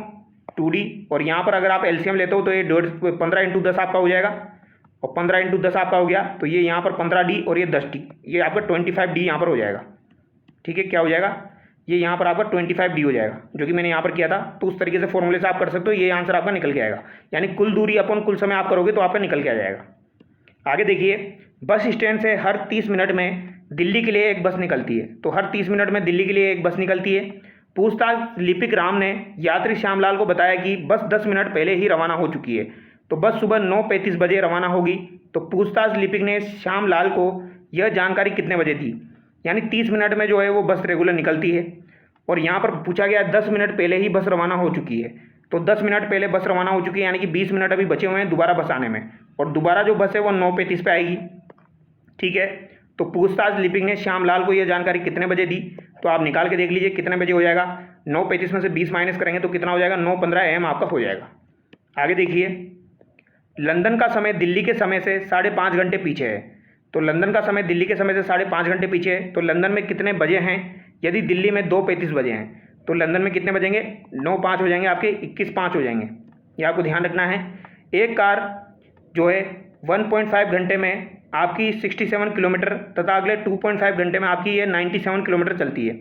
2D। और यहाँ पर अगर आप एलसीएम लेते हो तो ये 15 × 10 आपका हो जाएगा और 15 × 10 आपका हो गया। तो ये यहाँ पर 15D और ये 10D, ये आपका 25D यहाँ पर हो जाएगा। ठीक है, क्या हो जाएगा ये यहाँ पर आपका 25D हो जाएगा जो कि मैंने यहाँ पर किया था। तो उस तरीके से फॉर्मूले से आप कर सकते हो। ये आंसर आपका निकल के आएगा। यानी कुल दूरी अपॉन कुल समय आप करोगे तो आपका निकल के आ जाएगा। आगे देखिए, बस स्टैंड से हर 30 मिनट में दिल्ली के लिए एक बस निकलती है। तो हर 30 मिनट में दिल्ली के लिए एक बस निकलती है। पूछताछ लिपिक राम ने यात्री श्यामलाल को बताया कि बस 10 मिनट पहले ही रवाना हो चुकी है। तो बस सुबह 9:35 बजे रवाना होगी। तो पूछताछ लिपिक ने श्यामलाल को यह जानकारी कितने बजे दी। यानी 30 मिनट में जो है वो बस रेगुलर निकलती है। और यहाँ पर पूछा गया 10 मिनट पहले ही बस रवाना हो चुकी है। तो 10 मिनट पहले बस रवाना हो चुकी है यानी कि 20 मिनट अभी बचे हुए हैं दोबारा बस आने में। और दोबारा जो बस है वो 9:35 पे आएगी। ठीक है, तो पूछताछ लिपिक ने श्यामलाल को यह जानकारी कितने बजे दी। तो आप निकाल के देख लीजिए कितने बजे हो जाएगा। 9:35 में से 20 माइनस करेंगे तो कितना हो जाएगा 9:15 AM आपका हो जाएगा। आगे देखिए, लंदन का समय दिल्ली के समय से 5.5 घंटे पीछे है। तो लंदन का समय दिल्ली के समय से 5.5 घंटे पीछे है। तो लंदन में कितने बजे हैं, यदि दिल्ली में 2:35 बजे हैं तो लंदन में कितने बजेंगे 9:05 हो जाएंगे आपके 21:05 हो जाएंगे। ये आपको ध्यान रखना है। एक कार जो है 1.5 घंटे में आपकी 67 किलोमीटर तथा अगले 2.5 घंटे में आपकी ये 97 किलोमीटर चलती है।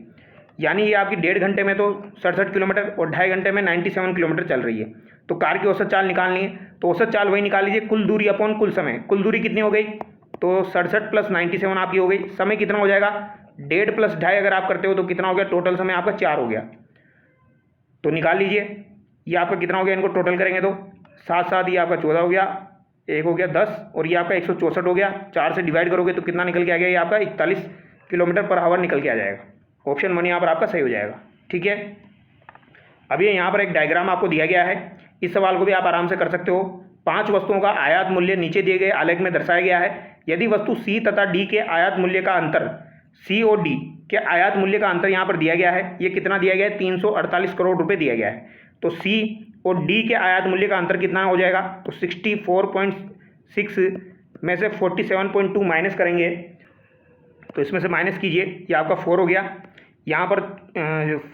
यानी ये आपकी 1.5 घंटे में तो 67 किलोमीटर और 2.5 घंटे में 97 किलोमीटर चल रही है। तो कार की औसत चाल निकालनी है। तो औसत चाल वही निकाल लीजिए कुल दूरी अपॉन कुल समय। कुल दूरी कितनी हो गई तो 67 + 97 आपकी हो गई। समय कितना हो जाएगा 1.5 + 2.5 अगर आप करते हो तो कितना हो गया टोटल समय आपका 4 हो गया। तो निकाल लीजिए ये आपका कितना हो गया, इनको टोटल करेंगे तो 7 ये आपका 14 हो गया, 1 हो गया 10 और ये आपका 164 हो गया। 4 से डिवाइड करोगे तो कितना निकल के आ गया, ये आपका 41 किलोमीटर पर आवर निकल के आ जाएगा। ऑप्शन 1 यहाँ पर आपका सही हो जाएगा। ठीक है, अभी यहाँ पर एक डायग्राम आपको दिया गया है। इस सवाल को भी आप आराम से कर सकते हो। 5 वस्तुओं का आयात मूल्य नीचे दिए गए आलेख में दर्शाया गया है। यदि वस्तु C तथा D के आयात मूल्य का अंतर, C और D के आयात मूल्य का अंतर यहाँ पर दिया गया है। ये कितना दिया गया है 348 करोड़ रुपए दिया गया है। तो C और D के आयात मूल्य का अंतर कितना हो जाएगा तो 64.6 में से 47.2 माइनस करेंगे तो इसमें से माइनस कीजिए, ये आपका 4 हो गया। यहाँ पर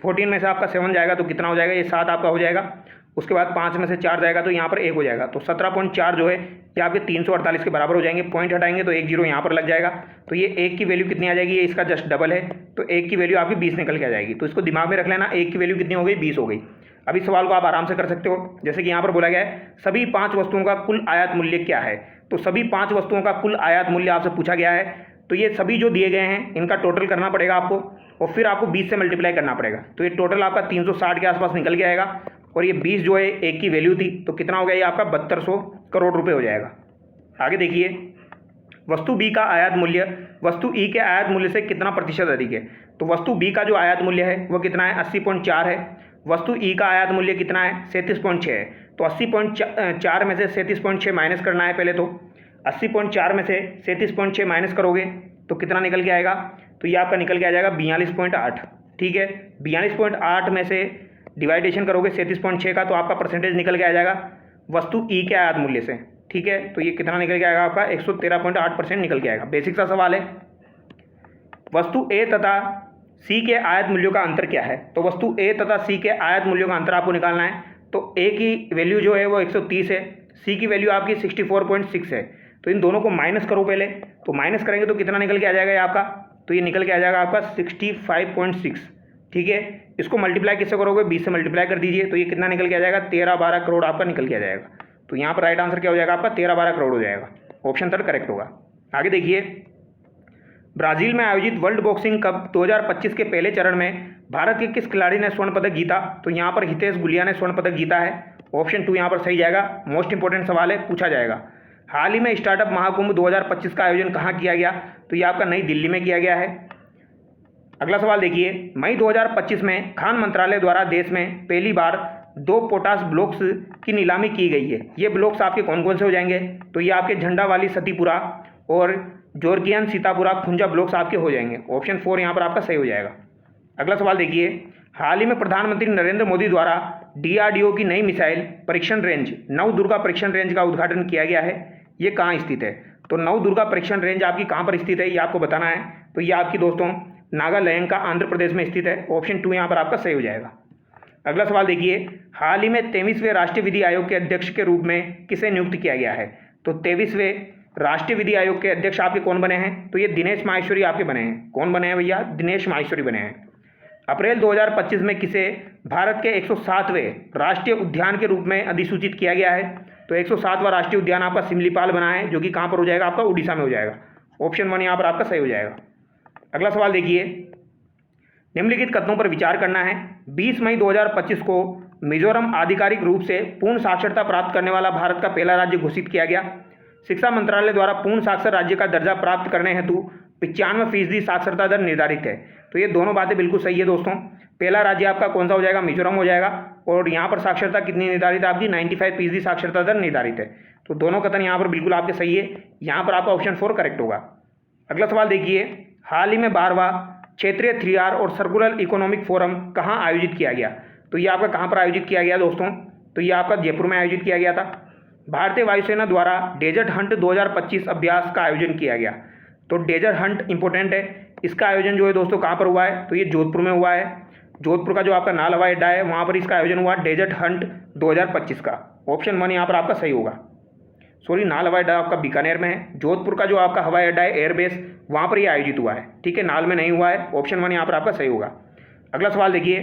14 में से आपका 7 जाएगा तो कितना हो जाएगा, ये 7 आपका हो जाएगा। उसके बाद 5 में से 4 जाएगा तो यहाँ पर 1 हो जाएगा। तो 17.4 जो है ये आपके 348 के बराबर हो जाएंगे। पॉइंट हटाएंगे तो 1 0 यहाँ पर लग जाएगा। तो ये 1 की वैल्यू कितनी आ जाएगी, ये इसका जस्ट डबल है तो 1 की वैल्यू आपकी 20 निकल के आ जाएगी। तो इसको दिमाग में रख लेना, 1 की वैल्यू कितनी हो गई 20 हो गई। अब इस सवाल को आप आराम से कर सकते हो। जैसे कि यहाँ पर बोला गया है सभी 5 वस्तुओं का कुल आयात मूल्य क्या है। तो सभी 5 वस्तुओं का कुल आयात मूल्य आपसे पूछा गया है। तो ये सभी जो दिए गए हैं इनका टोटल करना पड़ेगा आपको और फिर आपको 20 से मल्टीप्लाई करना पड़ेगा। तो ये टोटल आपका 360 के आसपास निकल के आएगा और ये 20 जो है 1 की वैल्यू थी तो कितना हो गया, ये आपका 7200 करोड़ रुपए हो जाएगा। आगे देखिए, वस्तु बी का आयात मूल्य वस्तु ई के आयात मूल्य से कितना प्रतिशत अधिक है। तो वस्तु बी का जो आयात मूल्य है वो कितना है 80.4 है। वस्तु ई का आयात मूल्य कितना है 37.6 है। तो 80.4 में से 37.6 माइनस करना है पहले। तो 80.4 में से 37.6 माइनस करोगे तो कितना निकल के आएगा, तो ये आपका निकल के आ जाएगा 42.8। ठीक है, 42.8 में से डिवाइडेशन करोगे 37.6 का तो आपका परसेंटेज निकल के आ जाएगा वस्तु ई के आयात मूल्य से। ठीक है, तो ये कितना निकल के आएगा आपका 113.8% निकल के आएगा। बेसिक सा सवाल है। वस्तु ए तथा सी के आयत मूल्यों का अंतर क्या है। तो वस्तु ए तथा सी के आयत मूल्यों का अंतर आपको निकालना है। तो ए की वैल्यू जो है वो 130 है, सी की वैल्यू आपकी 64.6 है। तो इन दोनों को माइनस करो पहले। तो माइनस करेंगे तो कितना निकल के आ जाएगा ये आपका, तो ये निकल के आ जाएगा आपका 65.6। ठीक है, इसको मल्टीप्लाई किससे करोगे, 20 से मल्टीप्लाई कर दीजिए, तो ये कितना निकल के आ जाएगा, 13-12 करोड़ आपका निकल के आ जाएगा। तो यहाँ पर राइट आंसर क्या हो जाएगा आपका, 13-12 करोड़ हो जाएगा। ऑप्शन थर्ड करेक्ट होगा। आगे देखिए, ब्राजील में आयोजित वर्ल्ड बॉक्सिंग कप 2025 के पहले चरण में भारत के किस खिलाड़ी ने स्वर्ण पदक जीता, तो यहाँ पर हितेश गुलिया ने स्वर्ण पदक जीता है। ऑप्शन 2 यहाँ पर सही जाएगा। मोस्ट इंपॉर्टेंट सवाल है, पूछा जाएगा। हाल ही में स्टार्टअप महाकुंभ 2025 का आयोजन कहाँ किया गया, तो ये आपका नई दिल्ली में किया गया है। अगला सवाल देखिए, मई 2025 में खान मंत्रालय द्वारा देश में पहली बार 2 पोटास ब्लॉक्स की नीलामी की गई है। ये ब्लॉक्स आपके कौन कौन से हो जाएंगे, तो ये आपके झंडा वाली सतीपुरा और जॉर्गियन सीतापुरा खुंजा ब्लॉक्स आपके हो जाएंगे। ऑप्शन 4 यहाँ पर आपका सही हो जाएगा। अगला सवाल देखिए, हाल ही में प्रधानमंत्री नरेंद्र मोदी द्वारा DRDO की नई मिसाइल परीक्षण रेंज नवदुर्गा परीक्षण रेंज का उद्घाटन किया गया है। ये कहाँ स्थित है, तो नवदुर्गा परीक्षण रेंज आपकी कहाँ पर स्थित है, ये आपको बताना है। तो ये आपकी दोस्तों नागालैंड का आंध्र प्रदेश में स्थित है। ऑप्शन 2 यहाँ पर आपका सही हो जाएगा। अगला सवाल देखिए, हाल ही में 23वें राष्ट्रीय विधि आयोग के अध्यक्ष के रूप में किसे नियुक्त किया गया है, तो 23वें राष्ट्रीय विधि आयोग के अध्यक्ष आपके कौन बने हैं, तो ये दिनेश माहेश्वरी आपके बने हैं। कौन बने हैं भैया, दिनेश माहेश्वरी बने हैं। अप्रैल 2025 में किसे भारत के 107वें राष्ट्रीय उद्यान के रूप में अधिसूचित किया गया है, तो 107वां राष्ट्रीय उद्यान आपका सिमलीपाल बना है, जो कि कहाँ पर हो जाएगा आपका, उड़ीसा में हो जाएगा। ऑप्शन 1 यहाँ पर आपका सही हो जाएगा। अगला सवाल देखिए, निम्नलिखित कथनों पर विचार करना है। 20 मई 2025 को मिजोरम आधिकारिक रूप से पूर्ण साक्षरता प्राप्त करने वाला भारत का पहला राज्य घोषित किया गया। शिक्षा मंत्रालय द्वारा पूर्ण साक्षर राज्य का दर्जा प्राप्त करने हेतु 95% साक्षरता दर निर्धारित है। तो ये दोनों बातें बिल्कुल सही है दोस्तों। पहला राज्य आपका कौन सा हो जाएगा, मिजोरम हो जाएगा, और यहाँ पर साक्षरता कितनी निर्धारित है आपकी, 95% साक्षरता दर निर्धारित है। तो दोनों कथन यहाँ पर बिल्कुल आपके सही है। यहाँ पर आपका ऑप्शन 4 करेक्ट होगा। अगला सवाल देखिए, हाल ही में 12वां क्षेत्रीय 3R और सर्कुलर इकोनॉमिक फोरम कहाँ आयोजित किया गया, तो ये आपका कहाँ पर आयोजित किया गया दोस्तों, तो ये आपका जयपुर में आयोजित किया गया था। भारतीय वायुसेना द्वारा डेजर्ट हंट 2025 अभ्यास का आयोजन किया गया। तो डेजर्ट हंट इंपॉर्टेंट है, इसका आयोजन जो है दोस्तों कहाँ पर हुआ है, तो ये जोधपुर में हुआ है। जोधपुर का जो आपका नाल हवाई अड्डा है वहाँ पर इसका आयोजन हुआ डेजर्ट हंट 2025 का। ऑप्शन 1 यहाँ पर आपका सही होगा। सॉरी, नाल हवाई अड्डा आपका बीकानेर में है। जोधपुर का जो आपका हवाई अड्डा है एयरबेस, वहाँ पर ये आयोजित हुआ है। ठीक है, नाल में नहीं हुआ है। ऑप्शन 1 यहाँ पर आपका सही होगा। अगला सवाल देखिए,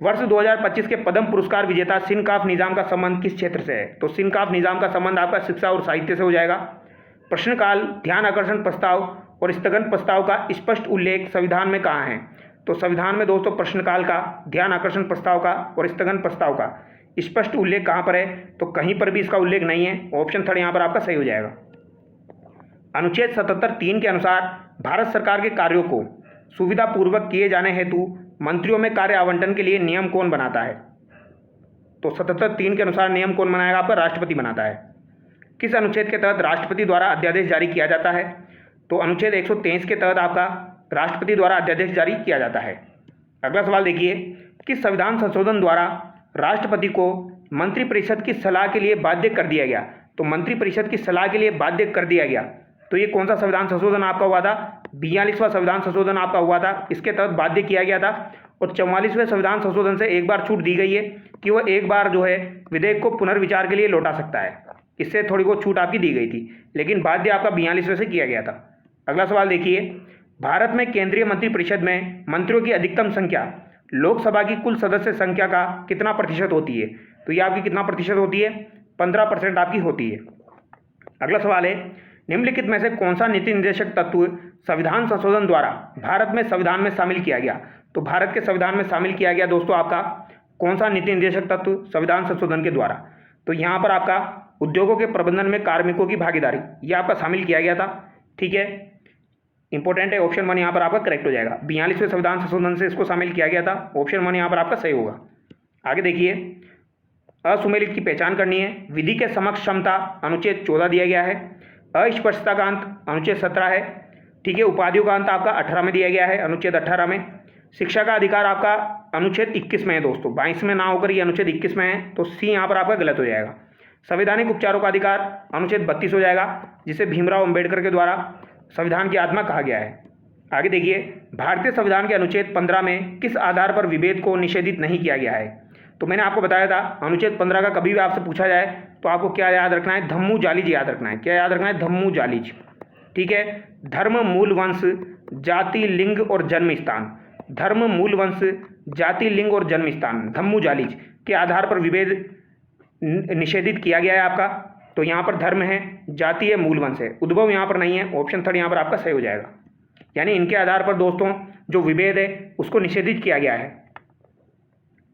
वर्ष 2025 के पद्म पुरस्कार विजेता सिनकाफ निजाम का संबंध किस क्षेत्र से है, तो सिनकाफ निजाम का संबंध आपका शिक्षा और साहित्य से हो जाएगा। प्रश्नकाल, ध्यान आकर्षण प्रस्ताव और स्थगन प्रस्ताव का स्पष्ट उल्लेख संविधान में कहाँ है, तो संविधान में दोस्तों प्रश्नकाल का, ध्यान आकर्षण प्रस्ताव का और स्थगन प्रस्ताव का स्पष्ट उल्लेख कहाँ पर है, तो कहीं पर भी इसका उल्लेख नहीं है। ऑप्शन 3 यहाँ पर आपका सही हो जाएगा। अनुच्छेद 77(3) के अनुसार भारत सरकार के कार्यों को सुविधापूर्वक किए जाने हेतु मंत्रियों में कार्य आवंटन के लिए नियम कौन बनाता है, तो 77(3) के अनुसार नियम कौन बनाएगा, आपका राष्ट्रपति बनाता है। किस अनुच्छेद के तहत राष्ट्रपति द्वारा अध्यादेश जारी किया जाता है, तो अनुच्छेद 123 के तहत आपका राष्ट्रपति द्वारा अध्यादेश जारी किया जाता है। अगला सवाल देखिए, किस संविधान संशोधन द्वारा राष्ट्रपति को मंत्रिपरिषद की सलाह के लिए बाध्य कर दिया गया, तो मंत्रिपरिषद की सलाह के लिए बाध्य कर दिया गया, तो ये कौन सा संविधान संशोधन आपका हुआ था, 42वां संविधान संशोधन आपका हुआ था। इसके तहत बाध्य किया गया था। और 44वें संविधान संशोधन से एक बार छूट दी गई है कि वह एक बार जो है विधेयक को पुनर्विचार के लिए लौटा सकता है। इससे थोड़ी बहुत छूट आपकी दी गई थी, लेकिन बाध्य आपका 42वें से किया गया था। अगला सवाल देखिए, भारत में केंद्रीय मंत्रिपरिषद में मंत्रियों की अधिकतम संख्या लोकसभा की कुल सदस्य संख्या का कितना प्रतिशत होती है, तो ये आपकी कितना प्रतिशत होती है, 15% आपकी होती है। अगला सवाल है, निम्नलिखित में से कौन सा नीति निर्देशक तत्व संविधान संशोधन द्वारा भारत में संविधान में शामिल किया गया, तो भारत के संविधान में शामिल किया गया दोस्तों आपका कौन सा नीति निर्देशक तत्व संविधान संशोधन के द्वारा, तो यहाँ पर आपका उद्योगों के प्रबंधन में कार्मिकों की भागीदारी, ये आपका शामिल किया गया था। ठीक है, इंपॉर्टेंट है। ऑप्शन 1 यहाँ पर आपका करेक्ट हो जाएगा। 42वें संविधान संशोधन से इसको शामिल किया गया था। ऑप्शन 1 यहाँ पर आपका सही होगा। आगे देखिए, असुमेलित की पहचान करनी है। विधि के समक्ष क्षमता अनुच्छेद 14 दिया गया है। अस्पष्टता का अंत अनुच्छेद 17 है। ठीक है, उपाधियों का अंत आपका 18 में दिया गया है, अनुच्छेद 18 में। शिक्षा का अधिकार आपका अनुच्छेद 21 में है दोस्तों, 22 में ना होकर ये अनुच्छेद 21 में है, तो सी यहाँ पर आपका गलत हो जाएगा। संवैधानिक उपचारों का अधिकार अनुच्छेद 32 हो जाएगा, जिसे भीमराव अंबेडकर के द्वारा संविधान की आत्मा कहा गया है। आगे देखिए, भारतीय संविधान के अनुच्छेद 15 में किस आधार पर विभेद को निषेधित नहीं किया गया है, तो मैंने आपको बताया था अनुच्छेद 15 का कभी भी आपसे पूछा जाए तो आपको क्या याद रखना है, धम्मू जालीज याद रखना है। क्या याद रखना है, धम्मू जालीज। ठीक है। धर्म, मूल वंश, जाति, लिंग और जन्म स्थान। धर्म, मूल वंश, जाति, लिंग और जन्म स्थान, धम्मू जालीज के आधार पर विभेद निषेधित किया गया है आपका। तो यहाँ पर धर्म है, जाति है, मूल वंश है, उद्भव यहाँ पर नहीं है। ऑप्शन थर्ड यहाँ पर आपका सही हो जाएगा। यानी इनके आधार पर दोस्तों जो विभेद है उसको निषेधित किया गया है।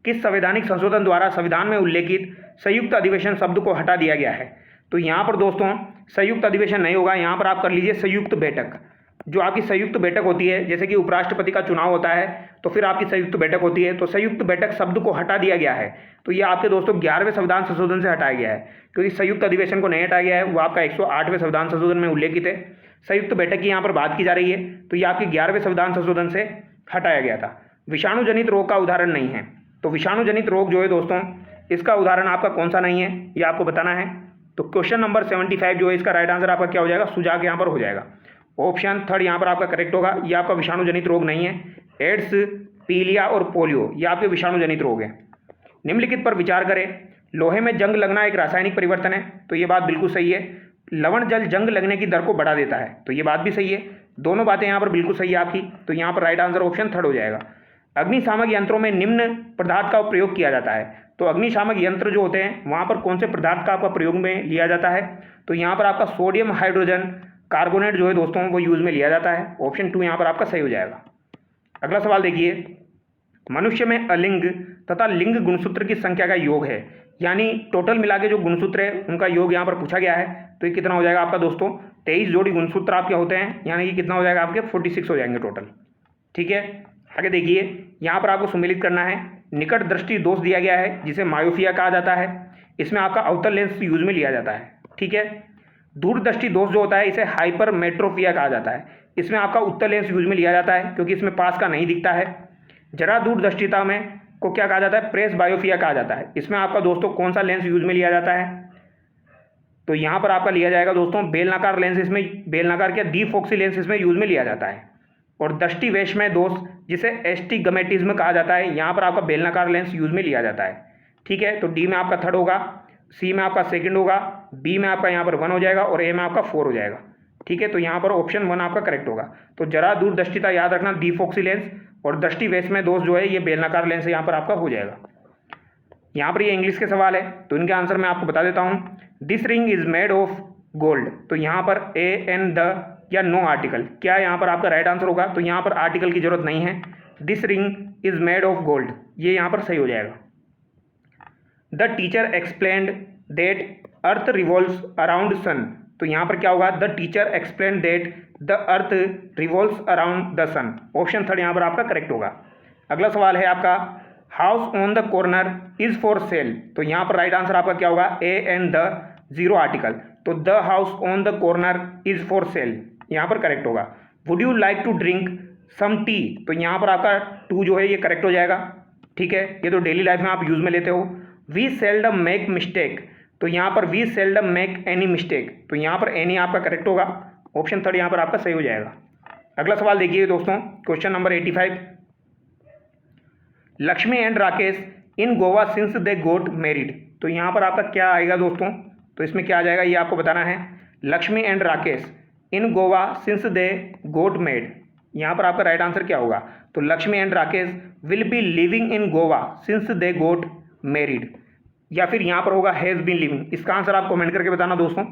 किस संवैधानिक संशोधन द्वारा संविधान में उल्लेखित संयुक्त अधिवेशन शब्द को हटा दिया गया है? तो यहाँ पर दोस्तों संयुक्त अधिवेशन नहीं होगा, यहाँ पर आप कर लीजिए संयुक्त बैठक। जो आपकी संयुक्त बैठक होती है, जैसे कि उपराष्ट्रपति का चुनाव होता है तो फिर आपकी संयुक्त बैठक होती है, तो संयुक्त बैठक शब्द को हटा दिया गया है। तो ये आपके दोस्तों 11वें संविधान संशोधन से हटाया गया है, क्योंकि संयुक्त अधिवेशन को नहीं हटाया गया है, वो आपका 108वें संविधान संशोधन में उल्लेखित है। संयुक्त बैठक की यहाँ पर बात की जा रही है, तो ये आपकी 11वें संविधान संशोधन से हटाया गया था। विषाणु जनित रोग का उदाहरण नहीं है। तो विषाणु जनित रोग जो है दोस्तों, इसका उदाहरण आपका कौन सा नहीं है, ये आपको बताना है। तो क्वेश्चन नंबर 75 जो है इसका राइट आंसर आपका क्या हो जाएगा, सुजाक यहाँ पर हो जाएगा। ऑप्शन थर्ड यहाँ पर आपका करेक्ट होगा। ये आपका विषाणु जनित रोग नहीं है। एड्स, पीलिया और पोलियो ये आपके विषाणु जनित रोग हैं। निम्नलिखित पर विचार करें। लोहे में जंग लगना एक रासायनिक परिवर्तन है, तो ये बात बिल्कुल सही है। लवण जल जंग लगने की दर को बढ़ा देता है, तो ये बात भी सही है। दोनों बातें यहाँ पर बिल्कुल सही है आपकी, तो यहाँ पर राइट आंसर ऑप्शन थर्ड हो जाएगा। अग्निशामक यंत्रों में निम्न पदार्थ का प्रयोग किया जाता है। तो अग्निशामक यंत्र जो होते हैं वहाँ पर कौन से पदार्थ का आपका प्रयोग में लिया जाता है? तो यहाँ पर आपका सोडियम हाइड्रोजन कार्बोनेट जो है दोस्तों वो यूज में लिया जाता है। ऑप्शन 2 यहाँ पर आपका सही हो जाएगा। अगला सवाल देखिए, मनुष्य में अलिंग तथा लिंग गुणसूत्र की संख्या का योग है, यानी टोटल मिला के जो गुणसूत्र है उनका योग यहाँ पर पूछा गया है। तो ये कितना हो जाएगा आपका दोस्तों? 23 जोड़ी गुणसूत्र आपके होते हैं, यानी कि कितना हो जाएगा आपके 46 हो जाएंगे टोटल। ठीक है, आगे देखिए, यहाँ पर आपको सम्मिलित करना है। निकट दृष्टि दोष दिया गया है जिसे मायोपिया कहा जाता है। इसमें आपका अवतल लेंस यूज में लिया जाता है। ठीक है, दूरदृष्टि दोष जो होता है इसे हाइपरमेट्रोपिया कहा जाता है। इसमें आपका उत्तल लेंस यूज में लिया जाता है, क्योंकि इसमें पास का नहीं दिखता है। जरा दूरदृष्टिता में को क्या कहा जाता है? प्रेस बायोपिया कहा जाता है। इसमें आपका दोस्तों कौन सा लेंस यूज में लिया जाता है? तो यहाँ पर आपका लिया जाएगा दोस्तों बेलनाकार लेंस। इसमें बेलनाकार क्या डीफोक्सी लेंस इसमें यूज में लिया जाता है। और दृष्टि वैषम्य दोष जिसे एस्टिगमेटिज्म कहा जाता है, यहाँ पर आपका बेलनाकार लेंस यूज में लिया जाता है। ठीक है, तो डी में आपका थर्ड होगा, सी में आपका सेकंड होगा, बी में आपका यहाँ पर 1 हो जाएगा और ए में आपका 4 हो जाएगा। ठीक है, तो यहाँ पर ऑप्शन 1 आपका करेक्ट होगा। तो जरा दूरदृष्टिता याद रखना डीफोक्सी लेंस, और दृष्टि वैषम्य दोष जो है ये बेलनाकार लेंस यहाँ पर आपका हो जाएगा। यहाँ पर ये इंग्लिश के सवाल है, तो इनके आंसर मैं आपको बता देता हूँ। This ring is made of gold, तो यहाँ पर ए एन द या नो आर्टिकल, क्या यहाँ पर आपका राइट आंसर होगा? तो यहाँ पर आर्टिकल की जरूरत नहीं है। This ring is made of gold, ये यहाँ पर सही हो जाएगा। The teacher explained that earth revolves around sun, तो यहाँ पर क्या होगा? The teacher explained that the earth revolves around the sun. Option third यहाँ पर आपका करेक्ट होगा। अगला सवाल है आपका, house on the corner is for sale, तो यहाँ पर राइट आंसर आपका क्या होगा? A an the zero article, तो the house on the corner is for sale यहाँ पर करेक्ट होगा। Would you like to drink some tea, तो यहाँ पर आपका 2 जो है ये करेक्ट हो जाएगा। ठीक है, ये तो डेली लाइफ में आप यूज में लेते हो। वी सेल्डम मेक मिस्टेक, तो यहाँ पर we seldom make any mistake, तो यहाँ पर एनी आपका करेक्ट होगा। ऑप्शन थर्ड यहाँ पर आपका सही हो जाएगा। अगला सवाल देखिए दोस्तों, question number 85, Lakshmi and Rakesh in Goa since they goat married, तो यहाँ पर आपका क्या आएगा दोस्तों? तो इसमें क्या आ जाएगा ये आपको बताना है। Lakshmi and Rakesh in Goa since they goat married, यहाँ पर आपका राइट आंसर क्या होगा? तो Lakshmi and Rakesh will be living in Goa since they goat married, या फिर यहाँ पर होगा हैज़ बीन लिविंग। इसका आंसर आप कमेंट करके बताना दोस्तों।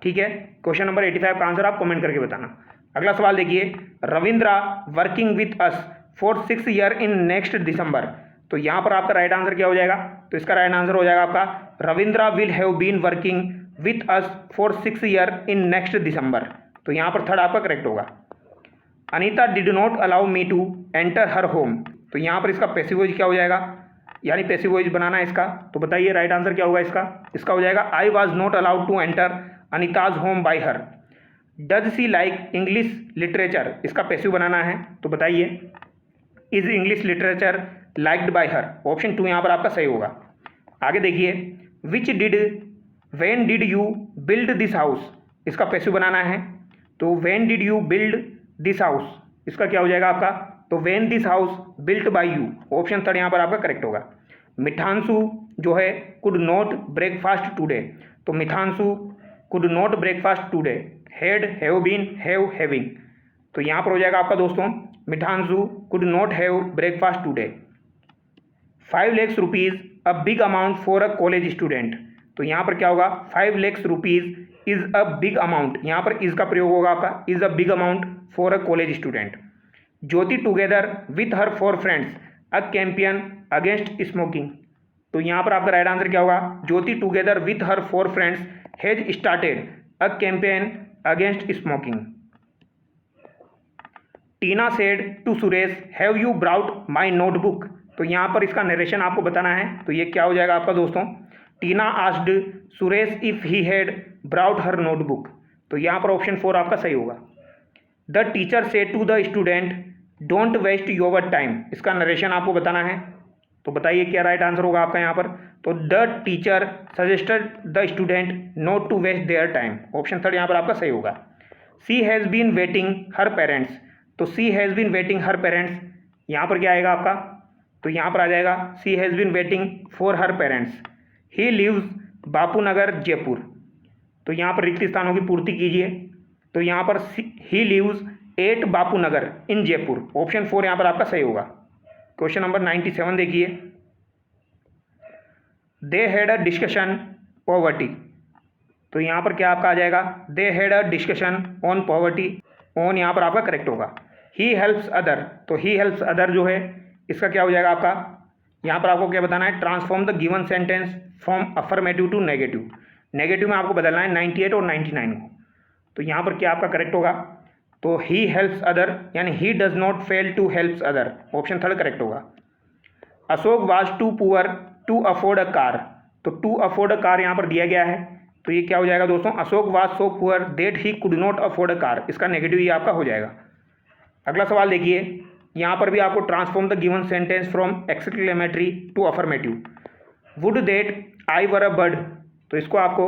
ठीक है, क्वेश्चन नंबर 85 का आंसर आप कमेंट करके बताना। अगला सवाल देखिए, Ravindra working with us for 6 year in next December, तो यहाँ पर आपका राइट आंसर क्या हो जाएगा? तो इसका राइट आंसर हो जाएगा आपका Ravindra will have been working with us for 6 year in next December, तो यहाँ पर थर्ड आपका करेक्ट होगा। Anita did not allow me to enter her home, तो यहाँ पर इसका पैसिव वॉइस क्या हो जाएगा? यानी पैसिव वॉइस बनाना है इसका, तो बताइए राइट आंसर क्या होगा इसका? इसका हो जाएगा I was not allowed to enter Anita's home by her. Does she like English literature, इसका पैसिव बनाना है, तो बताइए is English literature liked by her. Option 2 यहाँ पर आपका सही होगा। आगे देखिए, which did when did you build this house, इसका पैसिव बनाना है, तो when did you build this house, इसका क्या हो जाएगा आपका? तो when this house built bye you. Option third यहाँ पर आपका करेक्ट होगा। मिठांशु जो है कुड नॉट ब्रेकफास्ट टुडे, तो Mithanshu could not breakfast today had, have been, having. तो यहाँ पर हो जाएगा आपका दोस्तों Mithanshu could not have breakfast today. 5 lakhs rupees a big amount for a college student. तो यहाँ पर क्या होगा 5 lakhs rupees is a big amount, यहाँ पर इज़ का प्रयोग होगा आपका, is a big amount for a college student. Jyoti together with her 4 friends a Campion against smoking. तो यहाँ पर आपका राइट आंसर क्या होगा, Jyoti together with her 4 friends has started a campaign against smoking. Tina said to Suresh have you brought my notebook. तो यहाँ पर इसका नरेशन आपको बताना है, तो ये क्या हो जाएगा आपका दोस्तों, Tina asked Suresh if he had brought her notebook. तो यहाँ पर ऑप्शन 4 आपका सही होगा। The teacher said to the student don't waste your time. इसका नरेशन आपको बताना है, तो बताइए क्या राइट आंसर होगा आपका यहाँ पर। तो the teacher suggested the student not to waste their time. Option 3 यहाँ पर आपका सही होगा। She has been waiting her parents. तो she has been waiting her parents, यहाँ पर क्या आएगा आपका, तो यहाँ पर आ जाएगा she has been waiting for her parents. He lives Bapu Nagar Jaipur. तो यहाँ पर रिक्त स्थानों की पूर्ति कीजिए। तो यहाँ पर he lives 8 Bapu Nagar in Jaipur. Option 4 यहाँ पर आपका सही होगा। क्वेश्चन नंबर 97 देखिए। They had a discussion poverty. तो यहाँ पर क्या आपका आ जाएगा, they had a discussion on poverty. On यहाँ पर आपका करेक्ट होगा। ही हेल्प्स अदर। तो ही हेल्प्स अदर जो है इसका क्या हो जाएगा आपका, यहाँ पर आपको क्या बताना है, transform the given sentence from affirmative to negative. Negative में आपको बदलना है 98 और 99 को। तो यहाँ पर क्या आपका करेक्ट होगा, तो ही हेल्प्स अदर यानी he does not fail to helps other. Option 3 correct होगा। Ashok was too poor to afford a car. तो टू अफोर्ड अ कार यहाँ पर दिया गया है, तो ये क्या हो जाएगा दोस्तों, Ashok was so poor that he could not afford a car. इसका नेगेटिव ये आपका हो जाएगा। अगला सवाल देखिए, यहाँ पर भी आपको transform the given sentence from exclamatory to affirmative. Would that I were a bird. तो इसको आपको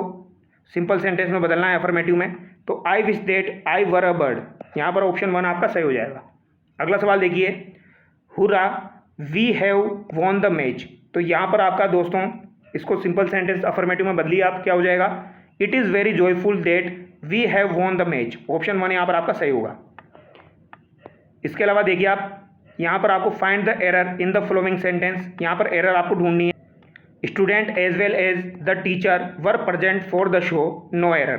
सिंपल सेंटेंस में बदलना है अफर्मेटिव में। तो I wish that I were a bird. यहाँ पर ऑप्शन 1 आपका सही हो जाएगा। अगला सवाल देखिए, hurrah we have won the match. तो यहाँ पर आपका दोस्तों इसको सिंपल सेंटेंस अफर्मेटिव में बदलिए आप, क्या हो जाएगा, it is very joyful that we have won the match. Option 1 यहाँ पर आपका सही होगा। इसके अलावा देखिए आप, यहाँ पर आपको find the error in the following sentence. यहाँ पर एरर आपको ढूंढनी है। Student as well as the teacher were present for the show, no error.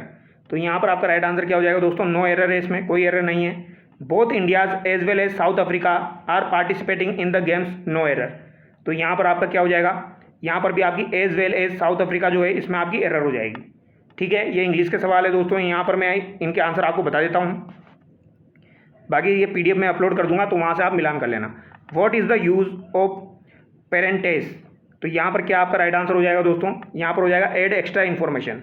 तो यहाँ पर आपका राइट आंसर क्या हो जाएगा दोस्तों, नो एरर है, इसमें कोई एरर नहीं है। Both Indias as well as South Africa are participating in the games, no error. तो यहाँ पर आपका क्या हो जाएगा, यहाँ पर भी आपकी as well as South Africa जो है इसमें आपकी एरर हो जाएगी। ठीक है, ये इंग्लिश के सवाल है दोस्तों, यहाँ पर मैं इनके आंसर आपको बता देता हूँ, बाकी ये PDF में अपलोड कर दूंगा, तो वहाँ से आप मिलान कर लेना। What is the use of parentage. तो यहाँ पर क्या आपका राइट आंसर हो जाएगा दोस्तों, यहाँ पर हो जाएगा add extra information.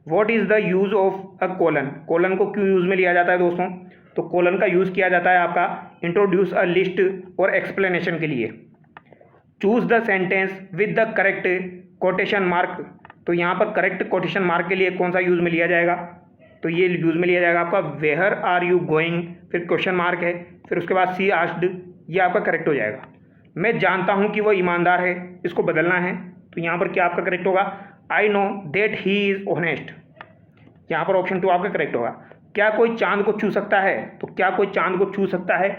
What is the use of a colon. Colon को क्यों यूज़ में लिया जाता है दोस्तों, तो कोलन का यूज़ किया जाता है आपका इंट्रोड्यूस अ लिस्ट और एक्सप्लेनेशन के लिए। Choose the sentence with the correct quotation mark. तो यहाँ पर करेक्ट कोटेशन मार्क के लिए कौन सा यूज़ में लिया जाएगा, तो ये यूज़ में लिया जाएगा आपका वेयर आर यू गोइंग, फिर क्वेश्चन मार्क है, फिर उसके बाद सी आस्क्ड, ये आपका करेक्ट हो जाएगा। मैं जानता हूँ कि वो ईमानदार है, इसको बदलना है। तो यहाँ पर क्या आपका करेक्ट होगा, I know that he is honest. यहाँ पर ऑप्शन 2 आपका करेक्ट होगा। क्या कोई चांद को छू सकता है। तो क्या कोई चांद को छू सकता है,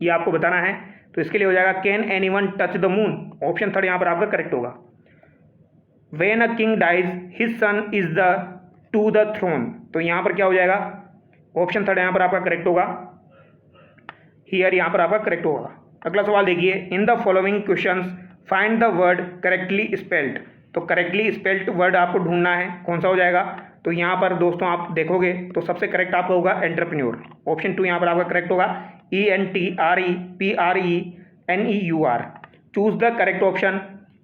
ये आपको बताना है। तो इसके लिए हो जाएगा can anyone touch the moon. Option 3 यहाँ पर आपका करेक्ट होगा। When a king dies his son is the to the throne. तो यहाँ पर क्या हो जाएगा, ऑप्शन 3 यहाँ पर आपका करेक्ट होगा। हियर यहाँ पर आपका करेक्ट होगा। अगला सवाल देखिए, इन the following questions find the word correctly spelled. तो करेक्टली स्पेल्ड वर्ड आपको ढूंढना है, कौन सा हो जाएगा। तो यहाँ पर दोस्तों आप देखोगे तो सबसे करेक्ट आपका होगा एंटरप्रेन्योर। ऑप्शन 2 यहाँ पर आपका करेक्ट होगा, ENTREPRENEUR। Choose the correct option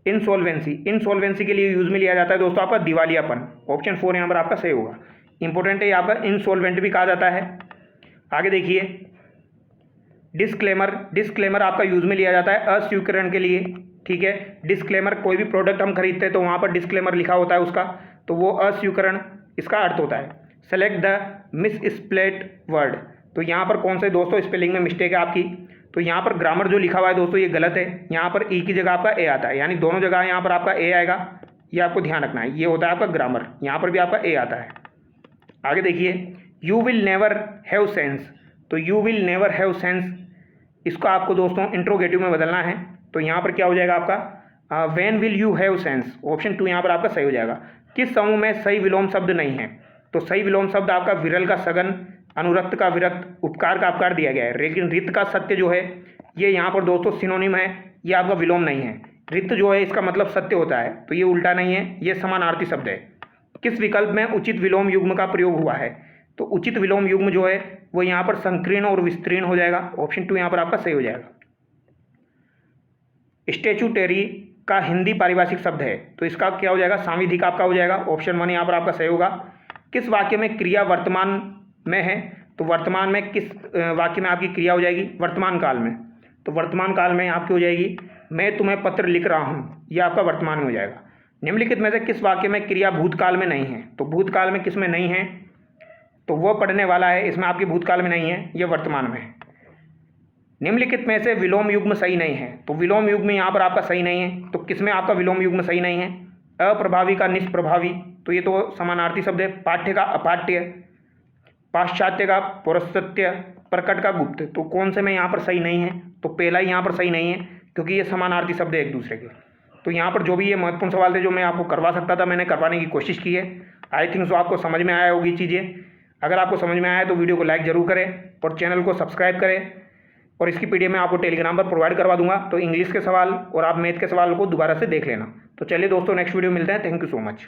insolvency. Insolvency के लिए यूज में लिया जाता है दोस्तों आपका दिवालियापन। ऑप्शन 4 यहाँ पर आपका सही होगा। इंपॉर्टेंट है यहाँ पर इंसॉल्वेंट भी कहा जाता है। आगे देखिए, डिस्क्लेमर। डिस्क्लेमर आपका यूज में लिया जाता है अस्वीकरण के लिए। ठीक है, डिस्क्लेमर कोई भी प्रोडक्ट हम खरीदते हैं तो वहाँ पर डिस्क्लेमर लिखा होता है उसका, तो वो अस्वीकरण इसका अर्थ होता है। Select the misspelt word. तो यहाँ पर कौन से दोस्तों स्पेलिंग में मिस्टेक है आपकी। तो यहाँ पर ग्रामर जो लिखा हुआ है दोस्तों ये गलत है। यहाँ पर ई की जगह आपका ए आता है, यानी दोनों जगह यहाँ पर आपका ए आएगा, ये आपको ध्यान रखना है। ये होता है आपका ग्रामर, यहाँ पर भी आपका ए आता है। आगे देखिए, you will never have sense, तो you will never have sense इसको आपको दोस्तों इंट्रोगेटिव में बदलना है। तो यहाँ पर क्या हो जाएगा आपका when will you have sense, option 2 यहाँ पर आपका सही हो जाएगा। किस समूह में सही विलोम शब्द नहीं है, तो सही विलोम शब्द आपका विरल का सघन, अनुरक्त का विरक्त, उपकार का अपकार दिया गया है। लेकिन रित का सत्य जो है ये यहाँ पर दोस्तों सिनोनिम है, ये आपका विलोम नहीं है। रित जो है इसका मतलब सत्य होता है, तो ये उल्टा नहीं है, ये समानार्थी शब्द है। किस विकल्प में उचित विलोम युग्म का प्रयोग हुआ है, तो उचित विलोम युग्म जो है वो यहाँ पर संकीर्ण और विस्तीर्ण हो जाएगा। ऑप्शन 2 यहाँ पर आपका सही हो जाएगा। स्टैट्यूटरी का हिंदी पारिभाषिक शब्द है, तो इसका क्या हो जाएगा, सांविधिक आपका हो जाएगा। ऑप्शन 1 यहाँ पर आपका सही होगा। किस वाक्य में क्रिया वर्तमान में है, तो वर्तमान में किस वाक्य में आपकी क्रिया हो जाएगी, वर्तमान काल में। तो वर्तमान काल में आपकी हो जाएगी मैं तुम्हें पत्र लिख रहा हूँ, यह आपका वर्तमान में हो जाएगा। निम्नलिखित में से किस वाक्य में क्रिया भूतकाल में नहीं है, तो भूतकाल में किस में नहीं है, तो वो पढ़ने वाला है, इसमें आपकी भूतकाल में नहीं है, ये वर्तमान में है। निम्नलिखित में से विलोम युग्म सही नहीं है, तो विलोम युग्म यहाँ पर आपका सही नहीं है। तो किसमें आपका विलोम युग्म सही नहीं है, अप्रभावी का निष्प्रभावी, तो ये तो समानार्थी शब्द है। पाठ्य का अपाठ्य, पाश्चात्य का पौरस्त्य, प्रकट का गुप्त, तो कौन से में यहाँ पर सही नहीं है, तो पहला ही यहाँ पर सही नहीं है, क्योंकि ये समानार्थी शब्द है एक दूसरे के। तो यहाँ पर जो भी ये महत्वपूर्ण सवाल थे जो मैं आपको करवा सकता था, मैंने करवाने की कोशिश की है। आई थिंक सो आपको समझ में आया होगी चीज़ें। अगर आपको समझ में आया तो वीडियो को लाइक ज़रूर करें और चैनल को सब्सक्राइब करें। और इसकी पीडीएफ मैं आपको टेलीग्राम पर प्रोवाइड करवा दूंगा, तो इंग्लिश के सवाल और आप मैथ के सवाल को दोबारा से देख लेना। तो चलिए दोस्तों, नेक्स्ट वीडियो मिलते हैं। Thank you so much.